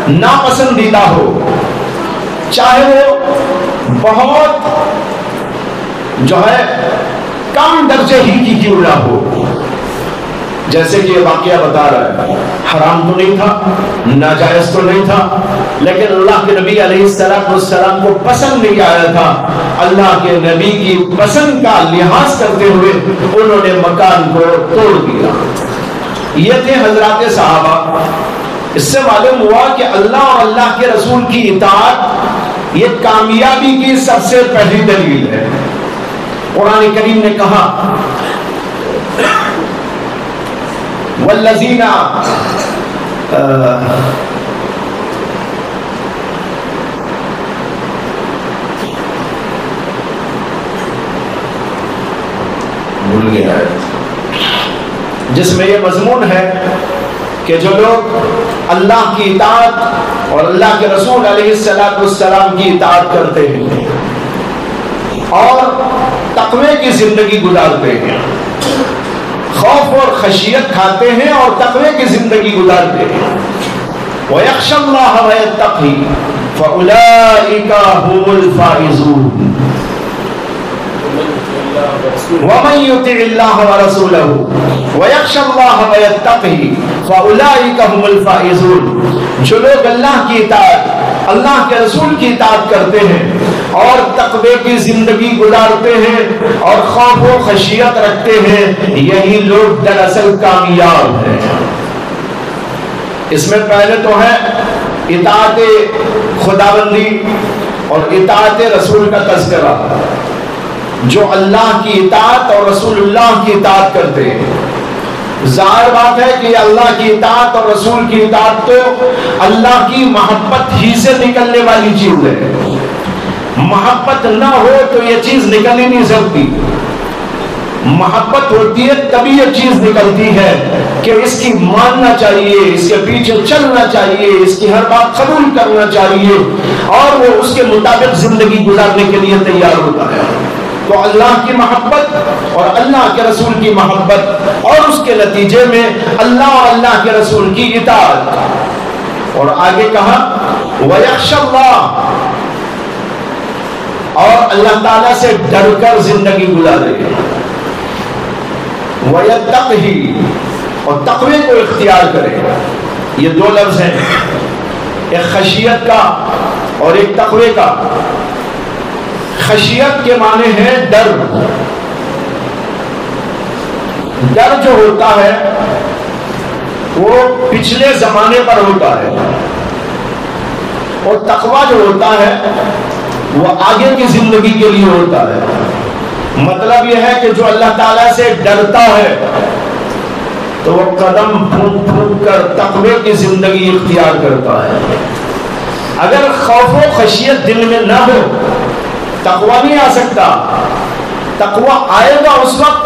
ناپسندیدہ ہو، چاہے وہ بہت جو ہے کم درجے ہی کی کیوں نہ ہو، جیسے کہ یہ واقعہ بتا رہا ہے، حرام تو نہیں تھا، ناجائز تو نہیں تھا، لیکن اللہ کے نبی علیہ السلام کو پسند نہیں آیا تھا۔ اللہ کے نبی کی پسند کا لحاظ کرتے ہوئے انہوں نے مکان کو توڑ دیا۔ یہ تھے حضرات صحابہ۔ اس سے معلوم ہوا کہ اللہ اور اللہ کے رسول کی اطاعت یہ کامیابی کی سب سے پہلی دلیل ہے۔ قرآن کریم نے کہا والذین بھول گیا ہے، جس میں یہ مضمون ہے کہ جو لوگ اللہ کی اطاعت اور اللہ کے رسول علیہ السلام کی اطاعت کرتے ہیں اور تقوی کی زندگی گزارتے ہیں، خوف اور خشیت کھاتے ہیں اور تقوی کی زندگی گزارتے ہیں، وَيَخْشَى اللَّهَ وَيَتَّقِي فَأُولَئِكَ هُمُ الْفَائِزُونَ۔ وَمَن يُطِعِ اللَّهَ وَرَسُولَهُ وَيَخْشَ اللَّهَ وَيَتَّقِهِ فَأُولَٰئِكَ هُمُ الْفَائِزُونَ۔ جو لوگ اللہ کی اطاعت، اللہ کے رسول کی اطاعت کرتے ہیں اور تقوی کی زندگی گزارتے ہیں اور خوف و خشیت رکھتے ہیں، یہی لوگ دراصل کامیاب ہیں۔ اس میں پہلے تو ہے اطاعت خداوندی اور اطاعت رسول کا تذکرہ۔ جو اللہ کی اطاعت اور رسول اللہ کی اطاعت کرتے ہیں، ظاہر بات ہے کہ اللہ کی اطاعت اور رسول کی اطاعت تو اللہ کی محبت ہی سے نکلنے والی چیز ہے۔ محبت نہ ہو تو یہ چیز نکل ہی نہیں سکتی۔ محبت ہوتی ہے تبھی یہ چیز نکلتی ہے کہ اس کی ماننا چاہیے، اس کے پیچھے چلنا چاہیے، اس کی ہر بات قبول کرنا چاہیے اور وہ اس کے مطابق زندگی گزارنے کے لیے تیار ہوتا ہے۔ تو اللہ کی محبت اور اللہ کے رسول کی محبت اور اس کے نتیجے میں اللہ اور اللہ کے رسول کی اطاعت۔ اور آگے کہا وَيَخْشَ اللَّهَ، اور اللہ تعالیٰ سے ڈر کر زندگی گزارے، وَيَتَّقِهِ، اور تقوی کو اختیار کرے۔ یہ دو لفظ ہیں، ایک خشیت کا اور ایک تقوی کا۔ خشیت کے معنی ہے ڈر۔ ڈر جو ہوتا ہے وہ پچھلے زمانے پر ہوتا ہے، اور تقوی جو ہوتا ہے وہ آگے کی زندگی کے لیے ہوتا ہے۔ مطلب یہ ہے کہ جو اللہ تعالیٰ سے ڈرتا ہے تو وہ قدم پھونک پھونک کر تقوی کی زندگی اختیار کرتا ہے۔ اگر خوف و خشیت دل میں نہ ہو تقوی نہیں آ سکتا۔ تقوی آئے گا اس وقت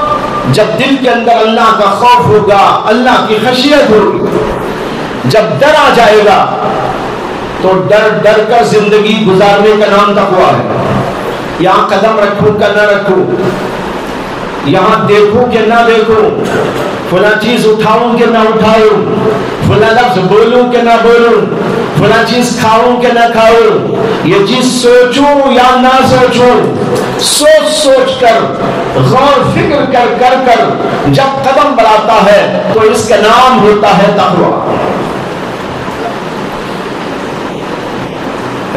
جب دل کے اندر اللہ کا خوف ہوگا، اللہ کی خشیت ہوگی۔ جب ڈر آ جائے گا تو ڈر ڈر کر زندگی گزارنے کا نام تقوی ہے۔ یہاں قدم رکھوں کہ نہ رکھوں، یہاں دیکھوں کہ نہ دیکھوں، فلاں چیز اٹھاؤں کہ نہ اٹھاؤں، فلاں لفظ بولوں کہ نہ بولوں، فلاں چیز کھاؤں کہ نہ کھاؤں، یہ چیز سوچوں یا نہ سوچوں، سوچ سوچ کر غور فکر کر کر کر جب قدم بڑھاتا ہے تو اس کا نام ہوتا ہے تقوی۔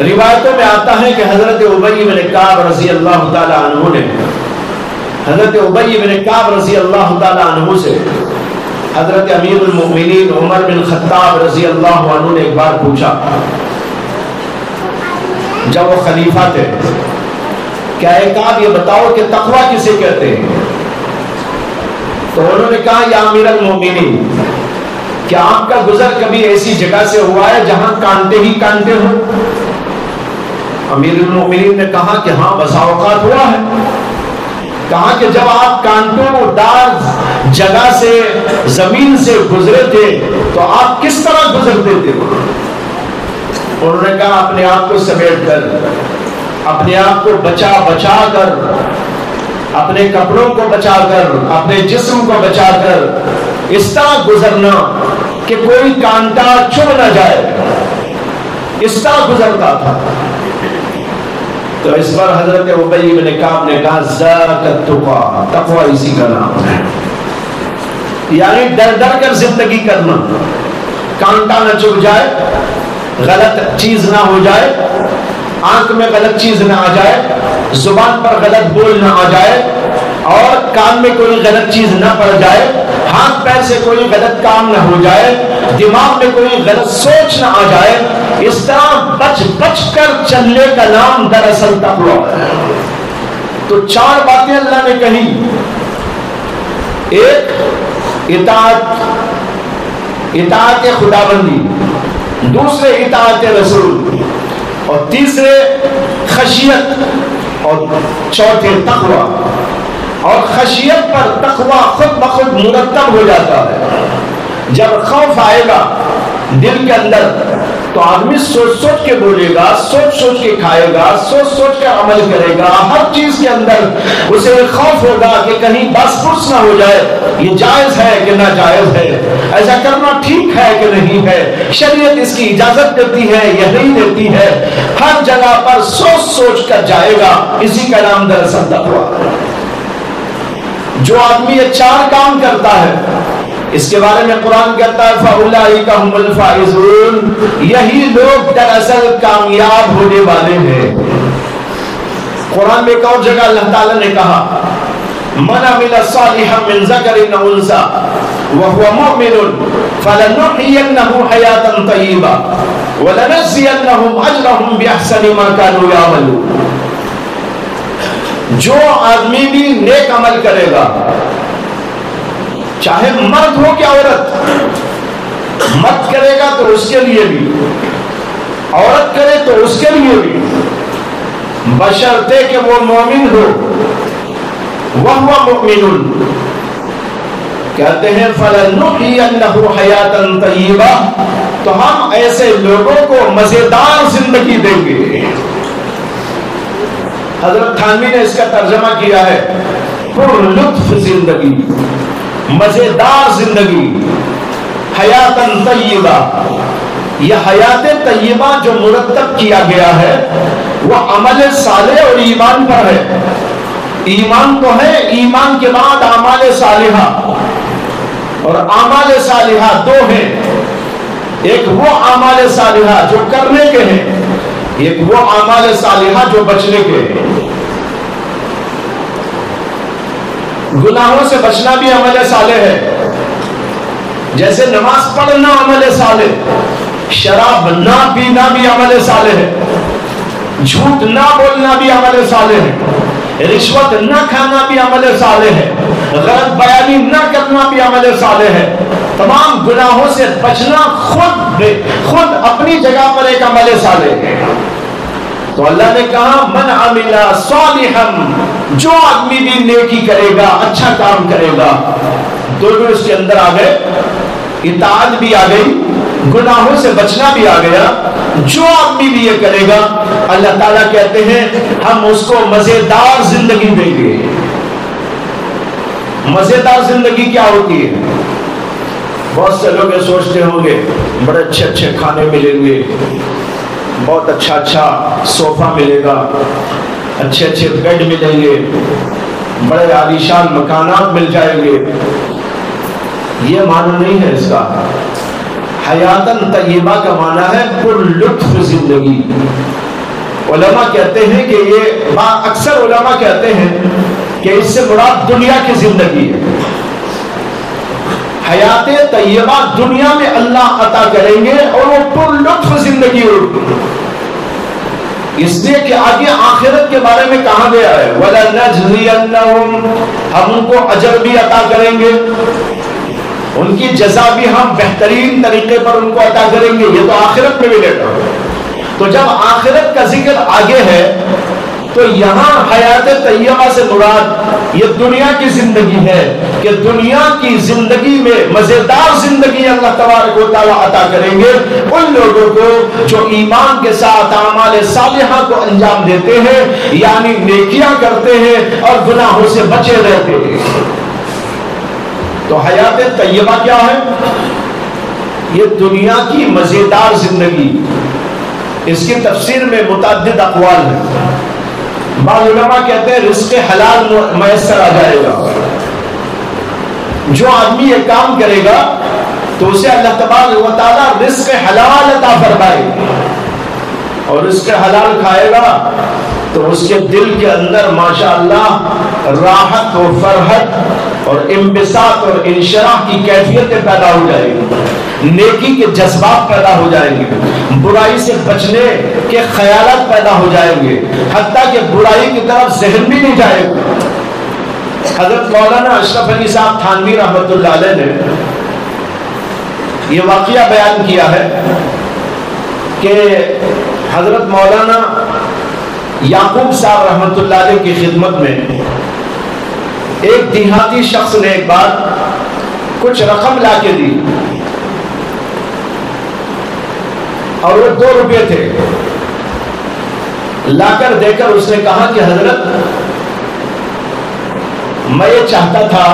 روایتوں میں آتا ہے کہ حضرت ابی بن کعب رضی اللہ تعالی عنہ نے حضرت ابی بن کعب رضی اللہ تعالی عنہ سے حضرت امیر المؤمنین عمر بن خطاب رضی اللہ عنہ نے ایک بار پوچھا، جب وہ خلیفہ تھے، کیا ایک آپ یہ بتاؤ کہ تقوی کسے کہتے ہیں؟ تو انہوں نے کہا یا امیر المؤمنین، کیا آپ کا گزر کبھی ایسی جگہ سے ہوا ہے جہاں کانٹے ہی کانٹے ہوں؟ امیر المؤمنین نے کہا کہ ہاں بسا اوقات ہوا ہے۔ کہا کہ جب آپ کانٹوں دار جگہ سے زمین سے گزرے تھے تو آپ کس طرح گزرتے تھے؟ انہوں نے کہا اپنے آپ کو سمیٹ کر، اپنے آپ کو بچا بچا کر، اپنے کپڑوں کو بچا کر، اپنے جسم کو بچا کر اس طرح گزرنا کہ کوئی کانٹا چھو نہ جائے، اس طرح گزرتا تھا۔ تو اس پر حضرت ابی بن کعب نے کہا ذاک التقوی، تقوی اسی کا نام ہے، یعنی ڈر ڈر کر زندگی کرنا، کانٹا نہ چبھ جائے، غلط چیز نہ ہو جائے، آنکھ میں غلط چیز نہ آ جائے، زبان پر غلط بول نہ آ جائے، اور کان میں کوئی غلط چیز نہ پڑ جائے، ہاتھ پیر سے کوئی غلط کام نہ ہو جائے، دماغ میں کوئی غلط سوچ نہ آ جائے۔ اس طرح بچ بچ کر چلنے کا نام دراصل تقوی ہے۔ تو چار باتیں اللہ نے کہی، ایک اطاعت خداوندی، دوسرے اطاعت رسول، اور تیسرے خشیت، اور چوتھے تقوی۔ اور خشیت پر تقوی خود بخود مرتب ہو جاتا ہے۔ جب خوف آئے گا دل کے اندر تو آدمی سوچ سوچ کے بولے گا، سوچ سوچ کے کھائے گا، سوچ سوچ کے عمل کرے گا۔ ہر چیز کے اندر اسے خوف ہوگا کہ کہیں بس پرس نہ ہو جائے، یہ جائز ہے کہ ناجائز ہے، ایسا کرنا ٹھیک ہے کہ نہیں ہے، شریعت اس کی اجازت دیتی ہے یا نہیں دیتی ہے۔ ہر جگہ پر سوچ سوچ کر جائے گا، اسی کا نام دراصل تقوی ہے۔ جو آدمی یہ 4 کام کرتا ہے، اس کے بارے میں قرآن کہتا ہے فَأُولَئِكَ هُمُ الْفَائِزُونَ، یہی لوگ دراصل کامیاب ہونے والے ہیں۔ قرآن میں ایک اور جگہ اللہ تعالیٰ نے کہا مَنْ عَمِلَ صَالِحًا مِنْ ذَكَرٍ أَوْ أُنْثَىٰ وَهُوَ مُؤْمِنٌ فَلَنُحْيِيَنَّهُ حَيَاةً طَيِّبَةً وَلَنَجْزِيَنَّهُمْ أَجْرَهُمْ بِأَحْسَنِ مَا كَانُوا يَعْمَلُونَ۔ جو آدمی بھی نیک عمل کرے گا، چاہے مرد ہو کہ عورت، مرد کرے گا تو اس کے لیے بھی، عورت کرے تو اس کے لیے بھی، بشرطے کہ وہ مومن ہو۔ وَهُوَ مُؤْمِنٌ، کہتے ہیں فَلَنُحْيِيَنَّهُ حَيَاةً طَيِّبَةً، تو ہم ایسے لوگوں کو مزیدار زندگی دیں گے۔ حضرت تھانوی نے اس کا ترجمہ کیا ہے پر لطف زندگی، مزیدار زندگی، حیات طیبہ۔ یہ حیات طیبہ جو مرتب کیا گیا ہے وہ عمل صالح اور ایمان پر ہے۔ ایمان تو ہے، ایمان کے بعد اعمال صالحہ، اور اعمال صالحہ 2 ہیں، ایک وہ اعمال صالحہ جو کرنے کے ہیں، ایک وہ اعمال صالحہ جو بچنے کے ہیں۔ گناہوں سے بچنا بھی عمل صالح ہے، جیسے نماز پڑھنا عمل صالح، شراب نہ پینا بھی عمل صالح ہے، جھوٹ نہ بولنا بھی عمل صالح ہے، رشوت نہ کھانا بھی عمل صالح ہے، غلط بیانی نہ کرنا بھی عمل صالح ہے۔ تمام گناہوں سے بچنا خود اپنی جگہ پر ایک عمل صالح ہے۔ تو اللہ نے کہا من عمل صالحا، جو آدمی بھی نیکی کرے گا، اچھا کام کرے گا، دونوں اس کے اندر آ گئے، اطاعت بھی آ گئی، گناہوں سے بچنا بھی آ گیا۔ جو آدمی بھی یہ کرے گا، اللہ تعالیٰ کہتے ہیں ہم اس کو مزیدار زندگی دیں گے۔ مزیدار زندگی کیا ہوتی ہے؟ بہت سے لوگ یہ سوچتے ہوں گے بڑے اچھے اچھے کھانے ملیں گے، بہت اچھا صوفہ ملے گا، اچھے اچھے بیڈ ملیں گے، بڑے عالیشان مکانات مل جائیں گے۔ یہ معنی نہیں ہے اس کا۔ حیاتاً طیبہ کا معنی ہے پر لطف زندگی۔ علماء کہتے ہیں کہ یہ اکثر علماء کہتے ہیں کہ اس سے مراد دنیا کی زندگی ہے۔ حیات طیبہ دنیا میں اللہ عطا کریں گے اور وہ پر لطف زندگی ہوگی، اس لیے کہ آگے آخرت کے بارے میں کہا گیا ہے وَلَنَجْزِيَنَّهُمْ، ہم ان کو اجر بھی عطا کریں گے، ان کی جزا بھی ہم بہترین طریقے پر ان کو عطا کریں گے۔ یہ تو آخرت میں ملے گا۔ تو جب آخرت کا ذکر آگے ہے تو یہاں حیات طیبہ سے مراد یہ دنیا کی زندگی ہے، کہ دنیا کی زندگی میں مزیدار زندگی اللہ تبارک و تعالیٰ عطا کریں گے ان لوگوں کو جو ایمان کے ساتھ اعمال صالحہ کو انجام دیتے ہیں، یعنی نیکیاں کرتے ہیں اور گناہوں سے بچے رہتے ہیں۔ تو حیات طیبہ کیا ہے؟ یہ دنیا کی مزیدار زندگی۔ اس کی تفسیر میں متعدد اقوال ہیں۔ بعض علماء کہتے ہیں رزق حلال میسر آ جائے گا۔ جو آدمی یہ کام کرے گا تو اسے اللہ تبارک و تعالیٰ رزق حلال عطا فرمائے گا، اور رزق حلال کھائے گا تو اس کے دل کے اندر ماشاءاللہ راحت و فرحت اور انبساط اور انشراح کی کیفیتیں پیدا ہو جائیں گی، نیکی کے جذبات پیدا ہو جائیں گے، برائی سے بچنے کے خیالات پیدا ہو جائیں گے، حتیٰ کہ برائی کی طرف ذہن بھی نہیں جائے گا۔ حضرت مولانا اشرف علی صاحب تھانوی رحمۃ اللہ علیہ نے یہ واقعہ بیان کیا ہے کہ حضرت مولانا یعقوب صاحب رحمۃ اللہ علیہ کی خدمت میں ایک دیہاتی شخص نے ایک بار کچھ رقم لا کے دی، اور وہ 2 روپے تھے۔ لا کر دے کر اس نے کہا کہ حضرت میں یہ چاہتا تھا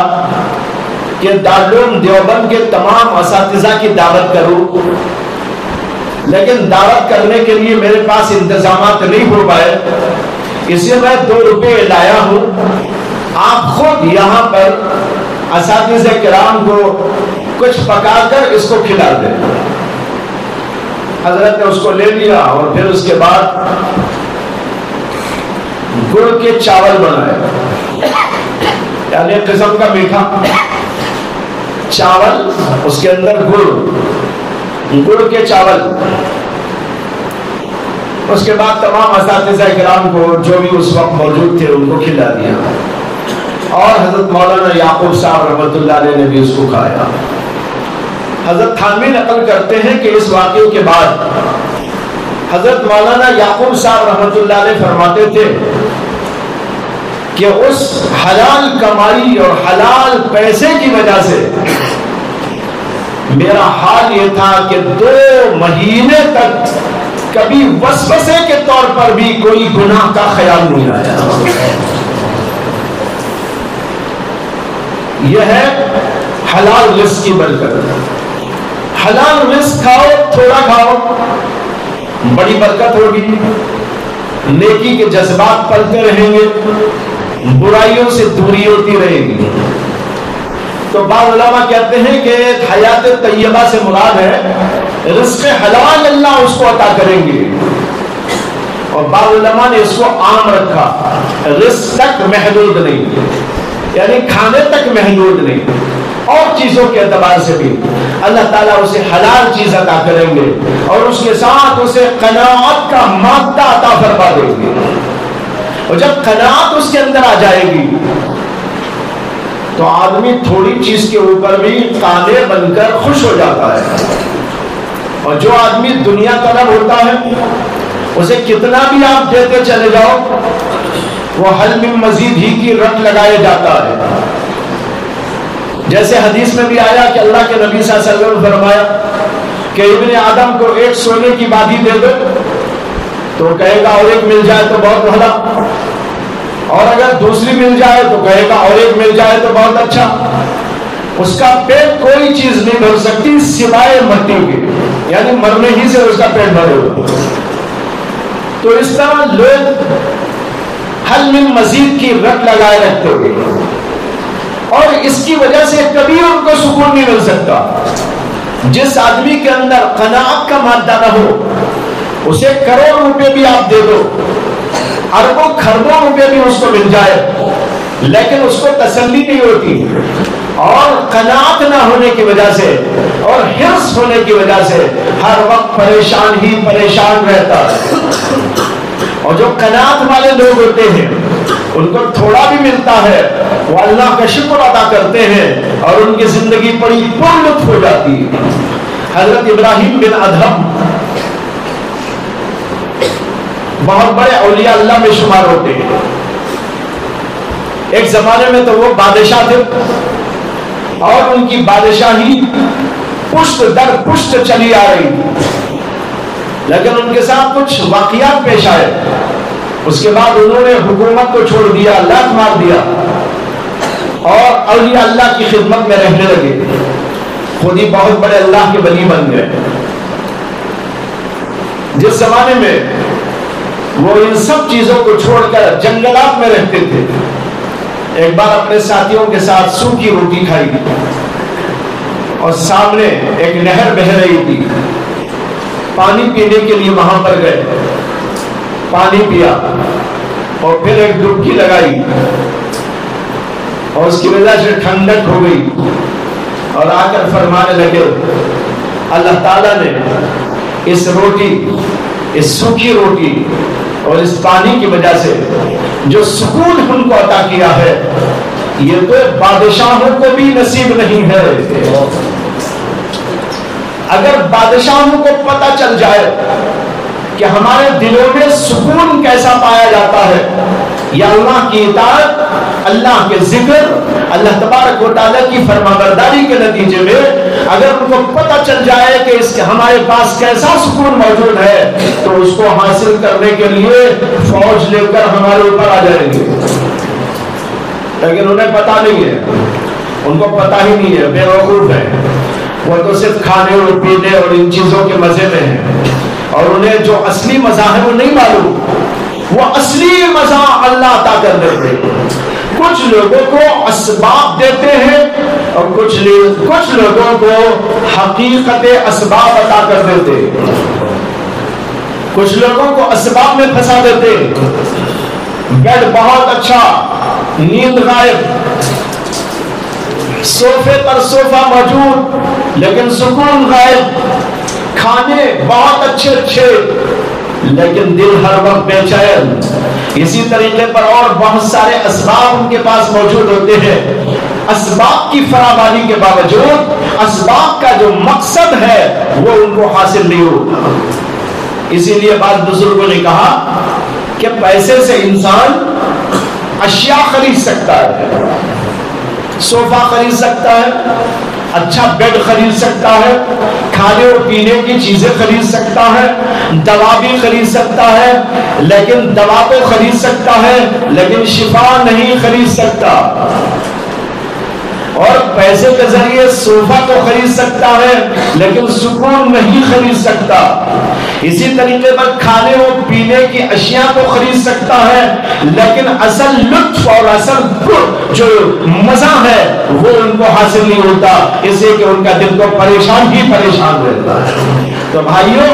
کہ دارالعلوم دیوبند کے تمام اساتذہ کی دعوت کروں، لیکن دعوت کرنے کے لیے میرے پاس انتظامات نہیں ہو پائے، اس لیے میں 2 روپے لایا ہوں آپ خود یہاں پر اساتذہ کرام کو کچھ پکا کر اس کو کھلا دیں۔ حضرت نے اس کو لے لیا اور پھر اس کے بعد گڑ کے چاول بنائے، یعنی ایک قسم کا میٹھا چاول، اس کے اندر گڑ کے چاول۔ اس کے بعد تمام اساتذہ کرام کو جو بھی اس وقت موجود تھے ان کو کھلا دیا، اور حضرت مولانا یعقوب صاحب رحمۃ اللہ علیہ نے بھی اس کو کھایا۔ حضرت تھانوی نقل کرتے ہیں کہ اس واقعے کے بعد حضرت مولانا یعقوب صاحب رحمۃ اللہ علیہ فرماتے تھے کہ اس حلال کمائی اور حلال پیسے کی وجہ سے میرا حال یہ تھا کہ 2 مہینے تک کبھی وسوسے کے طور پر بھی کوئی گناہ کا خیال نہیں آیا۔ یہ ہے حلال رزق کی برکت۔ حلال رزق کھاؤ، تھوڑا کھاؤ، بڑی برکت ہوگی، نیکی کے جذبات پلتے رہیں گے، برائیوں سے دوری ہوتی رہے گی۔ تو بعض علماء کہتے ہیں کہ حیات طیبہ سے مراد ہے رزق حلال، اللہ اس کو عطا کریں گے، اور بعض علماء نے اس کو عام رکھا، رزق تک محدود نہیں، یعنی کھانے تک محدود نہیں، اور چیزوں کے اعتبار سے بھی اللہ تعالیٰ اسے حلال چیز عطا کریں گے، اور اس کے ساتھ اسے قناعت کا مادہ عطا فرما دیں گے۔ اور جب قناعت اس کے اندر آ جائے گی تو آدمی تھوڑی چیز کے اوپر بھی قانع بن کر خوش ہو جاتا ہے، اور جو آدمی دنیا طلب ہوتا ہے اسے کتنا بھی آپ دیتے چلے جاؤ وہ حل من مزید ہی کی رٹ لگائے جاتا ہے۔ جیسے حدیث میں بھی آیا کہ اللہ کے نبی صلی اللہ علیہ وسلم نے فرمایا کہ ابن آدم کو 1 سونے کی بادی دے دو تو کہے گا اور 1 مل جائے تو بہت بھلا، اور اگر دوسری مل جائے تو کہے گا اور 1 مل جائے تو بہت اچھا۔ اس کا پیٹ کوئی چیز نہیں بھر سکتی سوائے مٹی کے، یعنی مرنے ہی سے اس کا پیٹ بھرے ہو۔ تو اس طرح لوگ حل من مزید کی رٹ لگائے رکھتے ہوئے، اور اس کی وجہ سے کبھی ان کو سکون نہیں مل سکتا۔ جس آدمی کے اندر قناعت کا مادہ نہ ہو اسے کروڑ روپے بھی آپ دے دو، اربوں خربوں روپے بھی اس کو مل جائے، لیکن اس کو تسلی نہیں ہوتی، اور قناعت نہ ہونے کی وجہ سے اور حرص ہونے کی وجہ سے ہر وقت پریشان ہی پریشان رہتا ہے۔ اور جو قناعت والے لوگ ہوتے ہیں ان کو تھوڑا بھی ملتا ہے وہ اللہ کا شکر ادا کرتے ہیں، اور ان کی زندگی بڑی پر لطف ہو جاتی ہے۔ حضرت ابراہیم بن ادہم بہت بڑے اولیاء اللہ میں شمار ہوتے ہیں۔ ایک زمانے میں تو وہ بادشاہ تھے، اور ان کی بادشاہی پشت در پشت چلی آ رہی تھی، لیکن ان کے ساتھ کچھ واقعات پیش آئے۔ اس کے بعد انہوں نے حکومت کو چھوڑ دیا، لات مار دیا، اور اولیاء اللہ کی خدمت میں رہنے لگے، خود ہی بہت بڑے اللہ کے ولی بن گئے۔ جس زمانے میں وہ ان سب چیزوں کو چھوڑ کر جنگلات میں رہتے تھے، ایک بار اپنے ساتھیوں کے ساتھ سوکھی روٹی کھائی، اور سامنے ایک نہر بہ رہی تھی، پانی پینے کے لیے وہاں پر گئے، پانی پیا اور پھر ایک ڈبکی لگائی، اور اس کی وجہ سے ٹھنڈک ہو گئی، اور آ کر فرمانے لگے اللہ تعالیٰ نے اس روٹی، اس سوکھی روٹی اور اس پانی کی وجہ سے جو سکون ہم کو عطا کیا ہے یہ تو بادشاہوں کو بھی نصیب نہیں ہے۔ اگر بادشاہوں کو پتہ چل جائے کہ ہمارے دلوں میں سکون کیسا پایا جاتا ہے، یا اللہ کی اطاعت، اللہ کے ذکر، اللہ تبارک و تعالیٰ کی فرمانبرداری کے نتیجے میں اگر ان کو پتہ چل جائے کہ اس کے ہمارے پاس کیسا سکون موجود ہے، تو اس کو حاصل کرنے کے لیے فوج لے کر ہمارے اوپر آ جائیں گے۔ لیکن انہیں پتہ نہیں ہے، ان کو پتہ ہی نہیں ہے، بے وقوف ہے، وہ تو صرف کھانے اور پینے اور ان چیزوں کے مزے میں ہیں، اور انہیں جو اصلی مزہ ہے وہ نہیں معلوم، وہ اصلی مزہ اللہ عطا کر دیتے۔ کچھ لوگوں کو اسباب دیتے ہیں اور کچھ لوگوں کو حقیقت اسباب عطا کر دیتے ہیں. کچھ لوگوں کو اسباب میں پھنسا دیتے ہیں. بیڈ بہت اچھا، نیند غائب، صوفے پر صوفہ موجود لیکن سکون غائب، کھانے بہت اچھے لیکن دل ہر وقت بے چین. اسی طریقے پر اور بہت سارے اسباب ان کے پاس موجود ہوتے ہیں. اسباب کی فراوانی کے باوجود اسباب کا جو مقصد ہے وہ ان کو حاصل نہیں ہوتا. اسی لیے بعض بزرگوں نے کہا کہ پیسے سے انسان اشیاء خرید سکتا ہے، صوفہ خرید سکتا ہے، اچھا بیڈ خرید سکتا ہے، کھانے اور پینے کی چیزیں خرید سکتا ہے، دوا بھی خرید سکتا ہے، لیکن دوا تو خرید سکتا ہے لیکن شفا نہیں خرید سکتا. اور پیسے کے ذریعے صوفہ تو خرید سکتا ہے لیکن سکون نہیں خرید سکتا. اسی طریقے پر کھانے اور پینے کی اشیاء تو خرید سکتا ہے لیکن اصل لطف اور اصل جو مزہ ہے وہ ان کو حاصل نہیں ہوتا، اس لیے کہ ان کا دل تو پریشان ہی پریشان رہتا ہے. تو بھائیوں،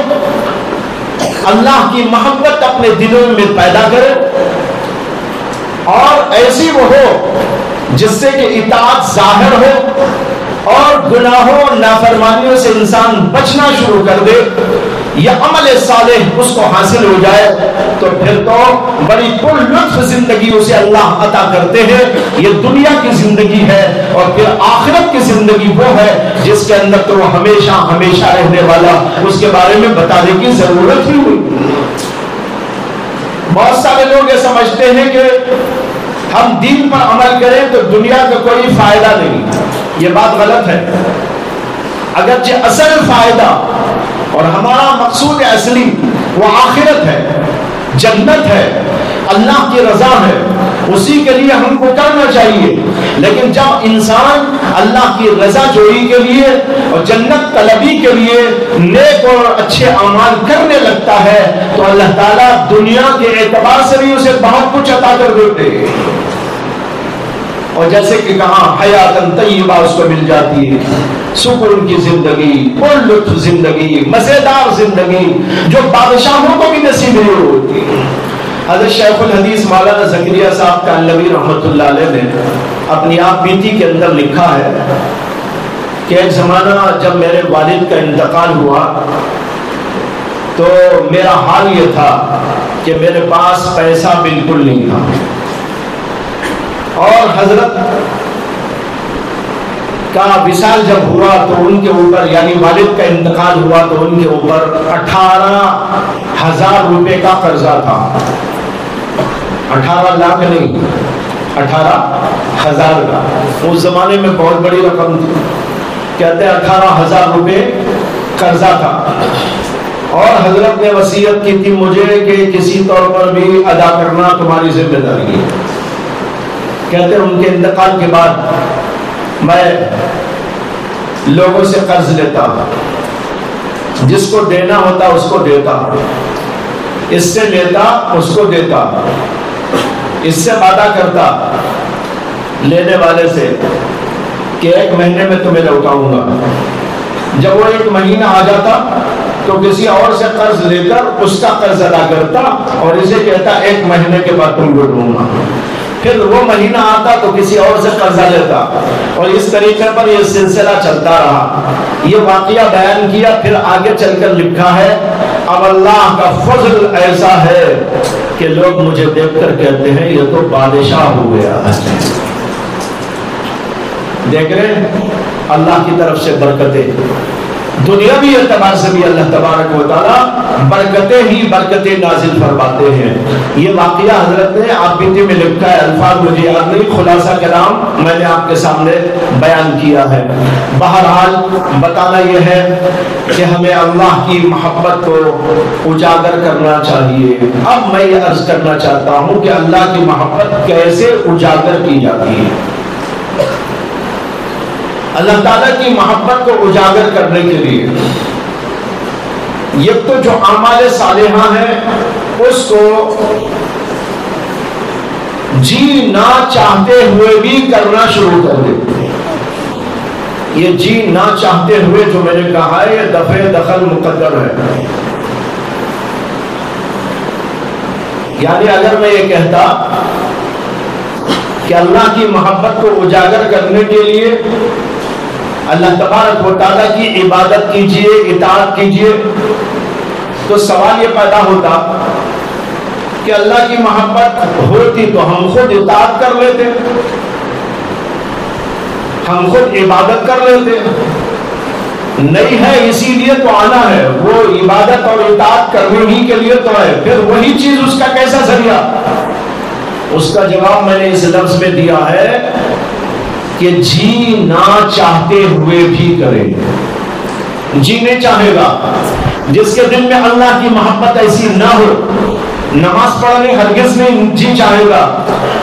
اللہ کی محبت اپنے دلوں میں پیدا کرے اور ایسی وہ ہو جس سے کہ اطاعت ظاہر ہو اور گناہوں اور نافرمانیوں سے انسان بچنا شروع کر دے، یا عمل صالح اس کو حاصل ہو جائے تو پھر تو بڑی پر لطف زندگی اسے اللہ عطا کرتے ہیں. یہ دنیا کی زندگی ہے اور پھر آخرت کی زندگی وہ ہے جس کے اندر تو وہ ہمیشہ ہمیشہ رہنے والا، اس کے بارے میں بتانے کی ضرورت ہی ہوئی. بہت سارے لوگ یہ سمجھتے ہیں کہ ہم دین پر عمل کریں تو دنیا کا کوئی فائدہ نہیں. یہ بات غلط ہے. اگرچہ اصل فائدہ اور ہمارا مقصود اصلی وہ آخرت ہے، جنت ہے، اللہ کی رضا ہے، اسی کے لیے ہم کو کرنا چاہیے. لیکن جب انسان اللہ کی رضا جوئی کے لیے اور جنت طلبی کے لیے نیک اور اچھے اعمال کرنے لگتا ہے تو اللہ تعالیٰ دنیا کے اعتبار سے بھی اسے بہت کچھ عطا کر دیتے ہیں. اور جیسے کہ کہاں حیاتن طیبہ اس کو مل جاتی ہے، سکون کی زندگی، پر لطف زندگی، مزیدار زندگی جو بادشاہوں کو بھی نصیب نہیں ہوتی. حضرت شیخ الحدیث مولانا زکریا صاحب کانلوی رحمۃ اللہ علیہ نے اپنی آپ بیتی کے اندر لکھا ہے کہ ایک زمانہ جب میرے والد کا انتقال ہوا تو میرا حال یہ تھا کہ میرے پاس پیسہ بالکل نہیں تھا، اور حضرت کا وصال جب ہوا تو ان کے اوپر، یعنی والد کا انتقال ہوا تو ان کے اوپر 18,000 روپے کا قرضہ تھا. 18 لاکھ نہیں، 18,000 کا. اس زمانے میں بہت بڑی رقم تھی. کہتے ہیں 18,000 روپے قرضہ تھا. اور حضرت نے وصیت کی تھی مجھے کہ کسی طور پر بھی ادا کرنا تمہاری ذمہ داری ہے. کہتے ہیں ان کے انتقال کے بعد میں لوگوں سے قرض لیتا، جس کو دینا ہوتا اس کو دیتا، اس سے لیتا اس کو دیتا، اس سے وعدہ کرتا لینے والے سے کہ 1 مہینے میں تمہیں لوٹاؤں گا. جب وہ 1 مہینہ آ جاتا تو کسی اور سے قرض لے کر اس کا قرض ادا کرتا اور اسے کہتا 1 مہینے کے بعد تم کو دوں گا. پھر وہ مہینہ آتا تو کسی اور سے قرضہ لیتا اور اس طریقے پر یہ سلسلہ چلتا رہا. یہ واقعہ بیان کیا، پھر آگے چل کر لکھا ہے اب اللہ کا فضل ایسا ہے کہ لوگ مجھے دیکھ کر کہتے ہیں یہ تو بادشاہ ہو گیا ہے. دیکھ رہے ہیں اللہ کی طرف سے برکتیں، دنیاوی اعتبار سے بھی اللہ تبارک و تعالیٰ برکتیں ہی برکتیں نازل فرماتے ہیں. یہ واقعہ حضرت نے آپ بیتی میں لکھا ہے، الفاظ مجھے یاد نہیں، خلاصہ کلام میں نے آپ کے سامنے بیان کیا ہے. بہرحال بتانا یہ ہے کہ ہمیں اللہ کی محبت کو اجاگر کرنا چاہیے. اب میں یہ عرض کرنا چاہتا ہوں کہ اللہ کی محبت کیسے اجاگر کی جاتی ہے. اللہ تعالیٰ کی محبت کو اجاگر کرنے کے لیے یہ تو جو اعمال صالحہ ہیں اس کو جی نہ چاہتے ہوئے بھی کرنا شروع کر دیتے ہیں۔ یہ جی نہ چاہتے ہوئے جو میں نے کہا ہے یہ دفع دخل مقدر ہے۔ یعنی اگر میں یہ کہتا کہ اللہ کی محبت کو اجاگر کرنے کے لیے اللہ تبارک و تعالیٰ کی عبادت کیجئے، اطاعت کیجئے، تو سوال یہ پیدا ہوتا کہ اللہ کی محبت ہوتی تو ہم خود اطاعت کر لیتے، ہم خود عبادت کر لیتے، نہیں ہے اسی لیے تو آنا ہے، وہ عبادت اور اطاعت کرنے ہی کے لیے تو ہے، پھر وہی چیز اس کا کیسا ذریعہ؟ اس کا جواب میں نے اس لفظ میں دیا ہے کہ جی نہ چاہتے ہوئے بھی کرے۔ جی نہیں چاہے گا، جس کے دل میں اللہ کی محبت ایسی نہ ہو، نماز پڑھنے ہرگز نہیں جی چاہے گا،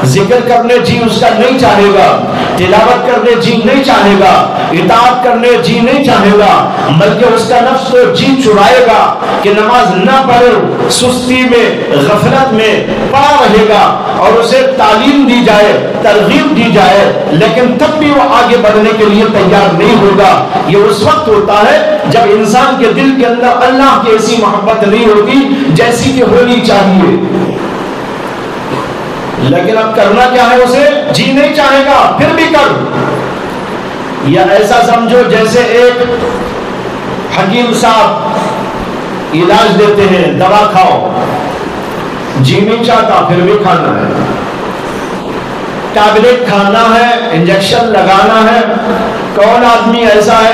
ذکر کرنے جی اس کا نہیں چاہے گا، تلاوت کرنے جی نہیں چاہے گا، اطاعت کرنے جی نہیں چاہے گا، بلکہ اس کا نفس تو جی چڑائے گا کہ نماز نہ پڑھے، سستی میں غفلت میں پڑا رہے گا، اور اسے تعلیم دی جائے، ترغیب دی جائے، لیکن تب بھی وہ آگے بڑھنے کے لیے تیار نہیں ہوگا۔ یہ اس وقت ہوتا ہے جب انسان کے دل کے اندر اللہ کی ایسی محبت نہیں ہوتی جیسی کہ ہونی چاہیے، لیکن اب کرنا کیا ہے؟ اسے جی نہیں چاہے گا پھر بھی کر، یا ایسا سمجھو جیسے ایک حکیم صاحب علاج دیتے ہیں، دوا کھاؤ، جی نہیں چاہتا پھر بھی کھانا ہے، ٹیبلٹ کھانا ہے، انجیکشن لگانا ہے۔ کون آدمی ایسا ہے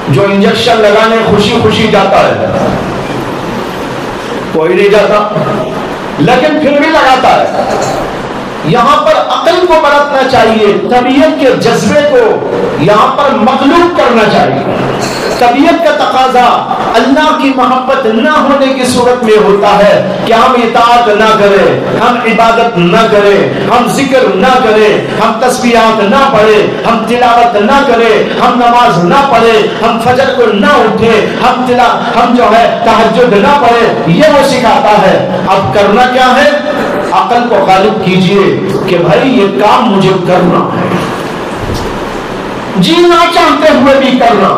جو انجیکشن لگانے خوشی خوشی جاتا ہے؟ کوئی نہیں جاتا، لیکن پھر بھی لگاتا ہے۔ یہاں پر عقل کو برتنا چاہیے، طبیعت کے جذبے کو یہاں پر مغلوب کرنا چاہیے۔ طبیعت کا تقاضا اللہ کی محبت نہ ہونے کی صورت میں ہوتا ہے کہ ہم اطاعت نہ کریں، ہم عبادت نہ کریں، ہم ذکر نہ کریں، ہم تسبیحات نہ پڑھیں، ہم تلاوت نہ کریں، ہم نماز نہ پڑھیں، ہم فجر کو نہ اٹھیں، ہم جو ہے تہجد نہ پڑھیں۔ یہ وہ سکھاتا ہے۔ اب کرنا کیا ہے؟ عقل کو غالب کیجئے کہ بھائی یہ کام مجھے کرنا ہے، جی نہ چاہتے ہوئے بھی کرنا۔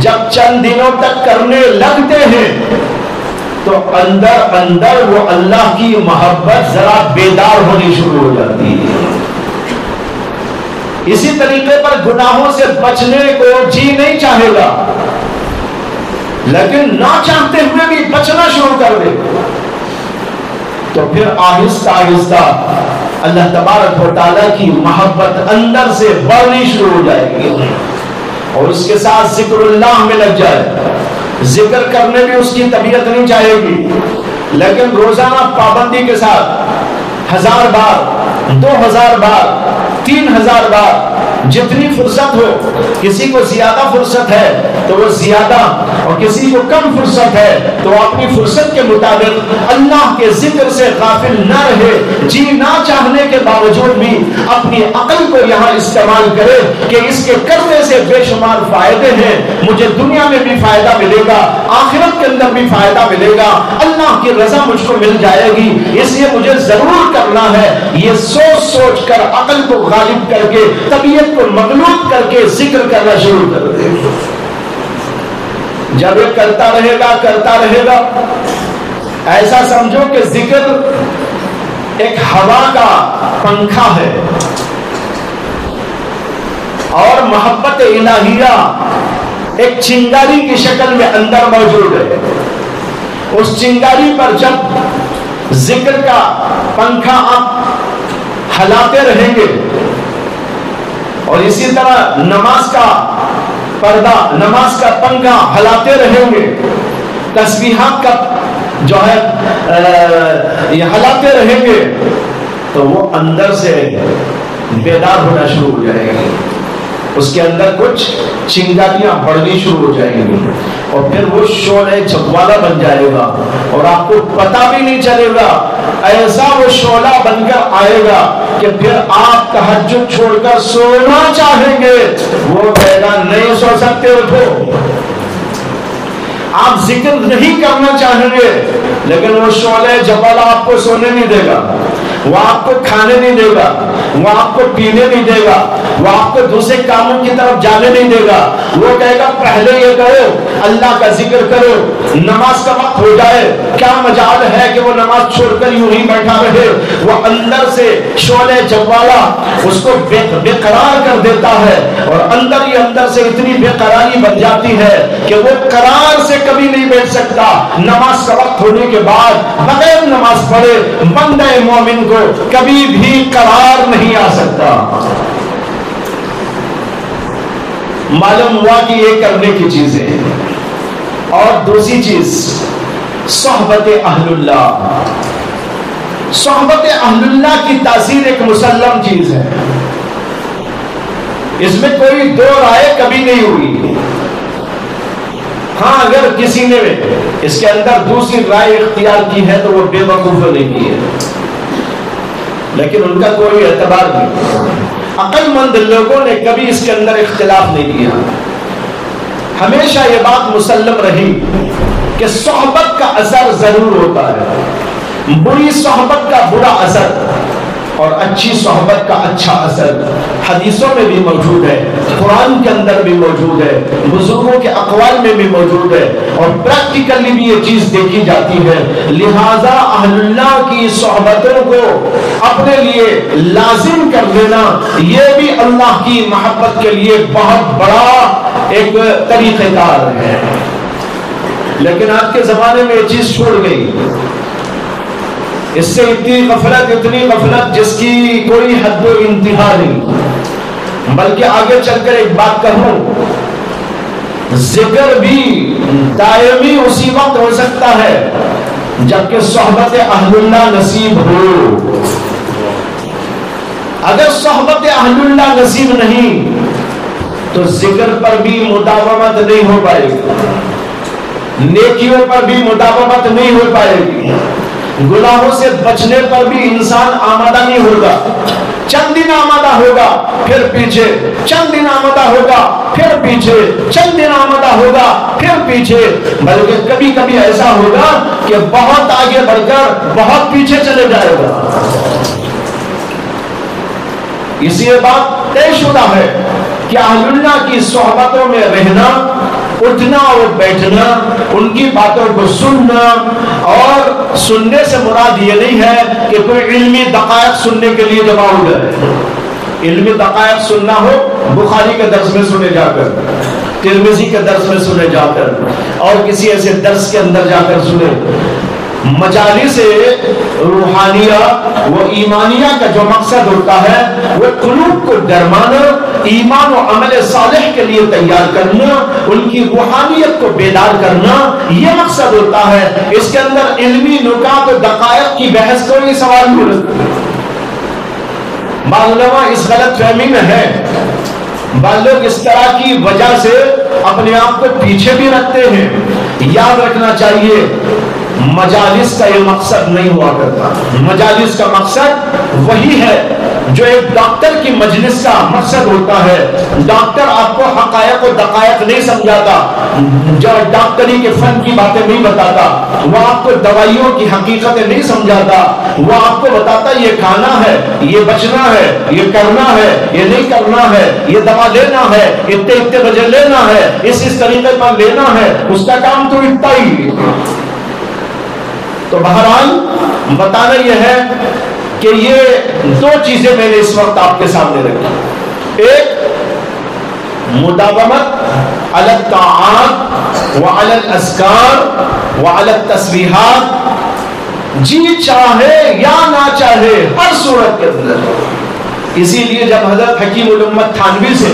جب چند دنوں تک کرنے لگتے ہیں تو اندر اندر وہ اللہ کی محبت ذرا بیدار ہونی شروع ہو جاتی ہے۔ اسی طریقے پر گناہوں سے بچنے کو جی نہیں چاہے گا، لیکن نہ چاہتے ہوئے بھی بچنا شروع کر دے تو پھر آہستہ آہستہ اللہ تبارک و تعالیٰ کی محبت اندر سے بڑھنی شروع ہو جائے گی، اور اس کے ساتھ ذکر اللہ میں لگ جائے۔ ذکر کرنے بھی اس کی طبیعت نہیں چاہے گی، لیکن روزانہ پابندی کے ساتھ 1000 بار، 2000 بار، 3000 بار، جتنی فرصت ہو۔ کسی کو زیادہ فرصت ہے تو وہ زیادہ، اور کسی کو کم فرصت ہے تو اپنی فرصت کے مطابق اللہ کے ذکر سے غافل نہ رہے، جی نہ چاہنے کے باوجود بھی اپنی عقل کو یہاں استعمال کرے کہ اس کے کرنے سے بے شمار فائدے ہیں، مجھے دنیا میں بھی فائدہ ملے گا، آخرت کے اندر بھی فائدہ ملے گا، اللہ کی رضا مجھ کو مل جائے گی، اس لیے مجھے ضرور کرنا ہے۔ یہ سوچ سوچ کر عقل کو غالب کر کے، طبیعت کو مغلوب کر کے ذکر کرنا شروع کر دے۔ جب یہ کرتا رہے گا، ایسا سمجھو کہ ذکر ایک ہوا کا پنکھا ہے اور محبت الہیہ ایک چنگاری کی شکل میں اندر موجود ہے۔ اس چنگاری پر جب ذکر کا پنکھا آپ ہلاتے رہیں گے، اور اسی طرح نماز کا پردہ، نماز کا پنکھا ہلاتے رہیں گے، تسبیحات کا جو ہے یہ ہلاتے رہیں گے، تو وہ اندر سے بیدار ہونا شروع ہو جائے گی، اس کے اندر کچھ چنگاریاں بڑھنی شروع ہو جائیں گی، اور پھر وہ شعلہ جوالا بن جائے گا، اور آپ کو پتہ بھی نہیں چلے گا، ایسا وہ شعلہ بن کر آئے گا کہ پھر آپ تہجد چھوڑ کر سونا چاہیں گے، وہ کہے گا نہیں سو سکتے، اٹھو۔ آپ ذکر نہیں کرنا چاہیں گے، لیکن وہ شعلہ جوالا آپ کو سونے نہیں دے گا، وہ آپ کو کھانے نہیں دے گا، وہ آپ کو پینے نہیں دے گا، وہ آپ کو دوسرے کاموں کی طرف جانے نہیں دے گا. وہ کہے گا پہلے یہ کرو، اللہ کا ذکر کرو، نماز کا وقت ہو جائے. کیا مجال ہے کہ وہ نماز چھوڑ کر یوں ہی بیٹھا رہے؟ وہ اندر سے شعلہ جوالا اس کو بے قرار کر دیتا ہے، اور اندر ہی اندر سے اتنی بے قراری بن جاتی ہے کہ وہ قرار سے کبھی نہیں بیٹھ سکتا. نماز کا وقت ہونے کے بعد بغیر نماز پڑھے بندہ مومن کو کبھی بھی قرار نہیں آ سکتا. معلوم ہوا کہ یہ کرنے کی چیزیں ہیں. اور دوسری چیز صحبت اہل اللہ. صحبت اہل اللہ کی تاثیر ایک مسلم چیز ہے، اس میں کوئی دو رائے کبھی نہیں ہوئی. ہاں اگر کسی نے اس کے اندر دوسری رائے اختیار کی ہے تو وہ بے وقوف نے کی ہے، لیکن ان کا کوئی اعتبار نہیں. عقل مند لوگوں نے کبھی اس کے اندر اختلاف نہیں کیا. ہمیشہ یہ بات مسلم رہی کہ صحبت کا اثر ضرور ہوتا ہے. بری صحبت کا برا اثر اور اچھی صحبت کا اچھا اثر حدیثوں میں بھی موجود ہے، قرآن کے اندر بھی موجود ہے، بزرگوں کے اقوال میں بھی موجود ہے، اور پریکٹیکلی بھی یہ چیز دیکھی جاتی ہے. لہذا اہل اللہ کی صحبتوں کو اپنے لیے لازم کر لینا یہ بھی اللہ کی محبت کے لیے بہت بڑا ایک طریقہ کار ہے. لیکن آج کے زمانے میں یہ چیز چھوڑ گئی. اس سے اتنی غفلت جس کی کوئی حد و انتہا نہیں. بلکہ آگے چل کر ایک بات کہوں، ذکر بھی دائمی اسی وقت ہو سکتا ہے جبکہ صحبت اہل اللہ نصیب ہو. اگر صحبت اہل اللہ نصیب نہیں تو ذکر پر بھی مداومت نہیں ہو پائے گی، نیکیوں پر بھی مداومت نہیں ہو پائے گی، گناہوں سے بچنے پر بھی انسان آمادہ نہیں ہوگا. چند دن آمادہ ہوگا پھر پیچھے، چند دن آمادہ ہوگا پھر پیچھے، چند دن آمادہ ہوگا پھر پیچھے، بلکہ کبھی کبھی ایسا ہوگا کہ بہت آگے بڑھ کر بہت پیچھے چلے جائے گا. اسی بات طے شدہ ہے کہ اہل اللہ کی صحبتوں میں رہنا، اٹھنا اور بیٹھنا، ان کی باتوں کو سننا، اور سننے سے مراد یہ نہیں ہے کہ کوئی علمی دقائق سننے کے لیے جمع ہو جائے. علمی دقائق سننا ہو بخاری کے درس میں سنے جا کر، ترمذی کے درس میں سنے جا کر، اور کسی ایسے درس کے اندر جا کر سنے. مجالس روحانیہ و ایمانیہ کا جو مقصد ہوتا ہے وہ قلوب کو ڈرمانا، ایمان و عمل صالح کے لیے تیار کرنا، ان کی روحانیت کو بیدار کرنا، یہ مقصد ہوتا ہے. اس کے اندر علمی نکات و دقائق کی بحث کوئی سوال نہیں. بعض علماء اس غلط فہمی میں ہے، بعض لوگ اس طرح کی وجہ سے اپنے آپ کو پیچھے بھی رکھتے ہیں. یاد رکھنا چاہیے مجالس کا یہ مقصد نہیں ہوا کرتا. مجالس کا مقصد وہی ہے جو ایک ڈاکٹر کی مجلس کا مقصد ہوتا ہے. ڈاکٹر آپ کو حقائق و دقائق نہیں سمجھاتا، جو ڈاکٹری کے فن کی باتیں نہیں بتاتا، وہ آپ کو دوائیوں کی حقیقتیں نہیں سمجھاتا. وہ آپ کو بتاتا یہ کھانا ہے، یہ بچنا ہے، یہ کرنا ہے، یہ نہیں کرنا ہے، یہ دوا لینا ہے، اتنے بجے لینا ہے، اس طریقے پر لینا ہے. اس کا کام تو اتنا ہی. تو بہرحال بتانا یہ ہے کہ یہ دو چیزیں میں نے اس وقت آپ کے سامنے رکھی. ایک مداومت علی الطاعات وعلی الاذکار وعلی التسبیحات، جی چاہے یا نہ چاہے ہر صورت کے اندر. اسی لیے جب حضرت حکیم الامت تھانوی سے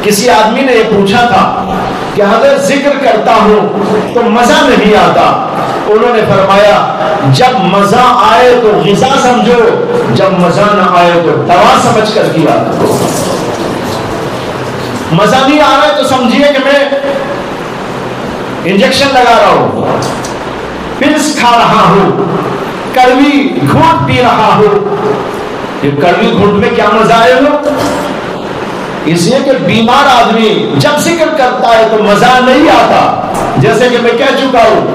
کسی آدمی نے یہ پوچھا تھا کہ حضرت ذکر کرتا ہوں تو مزہ نہیں آتا، انہوں نے فرمایا جب مزہ آئے تو غذا سمجھو، جب مزہ نہ آئے تو دوا سمجھ کر کیا کرو. مزہ نہیں آ رہا ہے تو سمجھیے کہ میں انجیکشن لگا رہا ہوں، پلس کھا رہا ہوں، کڑوی گھونٹ پی رہا ہوں. یہ کڑوی گھونٹ میں کیا مزہ آئے گا؟ اس لیے کہ بیمار آدمی جب ذکر کرتا ہے تو مزہ نہیں آتا، جیسے کہ میں کہہ چکا ہوں.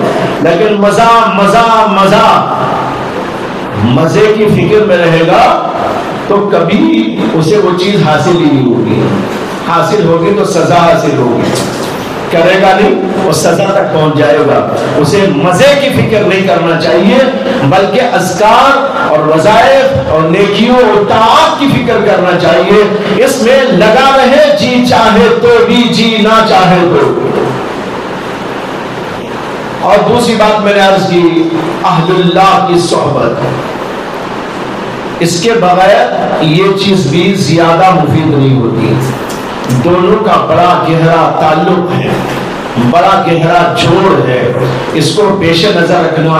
لیکن مزہ مزہ مزہ مزے کی فکر میں رہے گا تو کبھی اسے وہ چیز حاصل ہی نہیں ہوگی. حاصل ہوگی تو سزا حاصل ہوگی، کرے گا نہیں وہ سزا تک پہنچ جائے گا. اسے مزے کی فکر نہیں کرنا چاہیے بلکہ اذکار اور وظائف اور نیکیوں اور طاعات کی فکر کرنا چاہیے. اس میں لگا رہے، جی چاہے تو بھی، جی نہ چاہے تو. اور دوسری بات میں نے عرض کی، اہل اللہ کی صحبت، اس کے بغیر یہ چیز بھی زیادہ مفید نہیں ہوتی. دونوں کا بڑا گہرا تعلق ہے، بڑا گہرا جوڑ ہے، اس کو پیش نظر رکھنا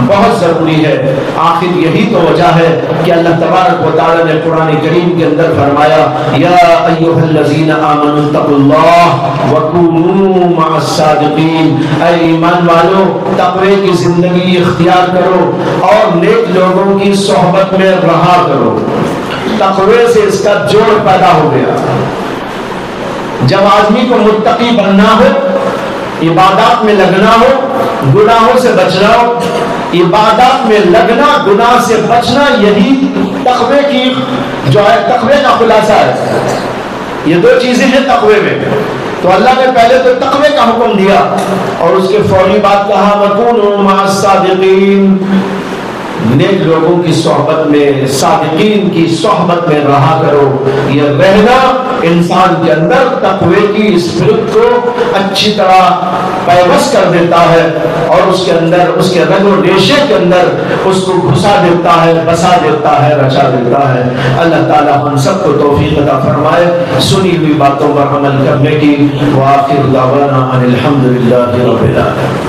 بہت ضروری ہے. آخر یہی تو وجہ ہے کہ اللہ تبارک و تعالی نے قرآن کریم کے اندر فرمایا، یا ایھا الذین آمنوا اتقوا اللہ وکونوا مع الصادقین. اے ایمان والو، تقوی کی زندگی اختیار کرو اور نیک لوگوں کی صحبت میں رہا کرو. تقوی سے اس کا جوڑ پیدا ہو گیا. جب آدمی کو متقی بننا ہو، عبادات میں لگنا ہو، گناہوں سے بچنا ہو. عبادات میں لگنا، گناہ سے بچنا، یہی تقوی کی جو ہے تقوی کا خلاصہ ہے. یہ دو چیزیں ہیں تقوی میں. تو اللہ نے پہلے تو تقوی کا حکم دیا اور اس کے فوری بعد کہا وَكُونُوا مَعَ الصَّادِقِينَ. نیک لوگوں کی صحبت میں، صادقین کی صحبت میں رہا کرو. یہ رہنا انسان کے اندر تقوی کی اسپرٹ کو اچھی طرح پیوست کر دیتا ہے اور اس کے اندر، اس کے رگ و ریشے کے اندر اس کو گھسا دیتا ہے، بسا دیتا ہے، رچا دیتا ہے. اللہ تعالی ہم سب کو توفیق عطا فرمائے سنی ہوئی باتوں پر عمل کرنے کی. وآخر دعوانا ان الحمد للہ رب العالمین.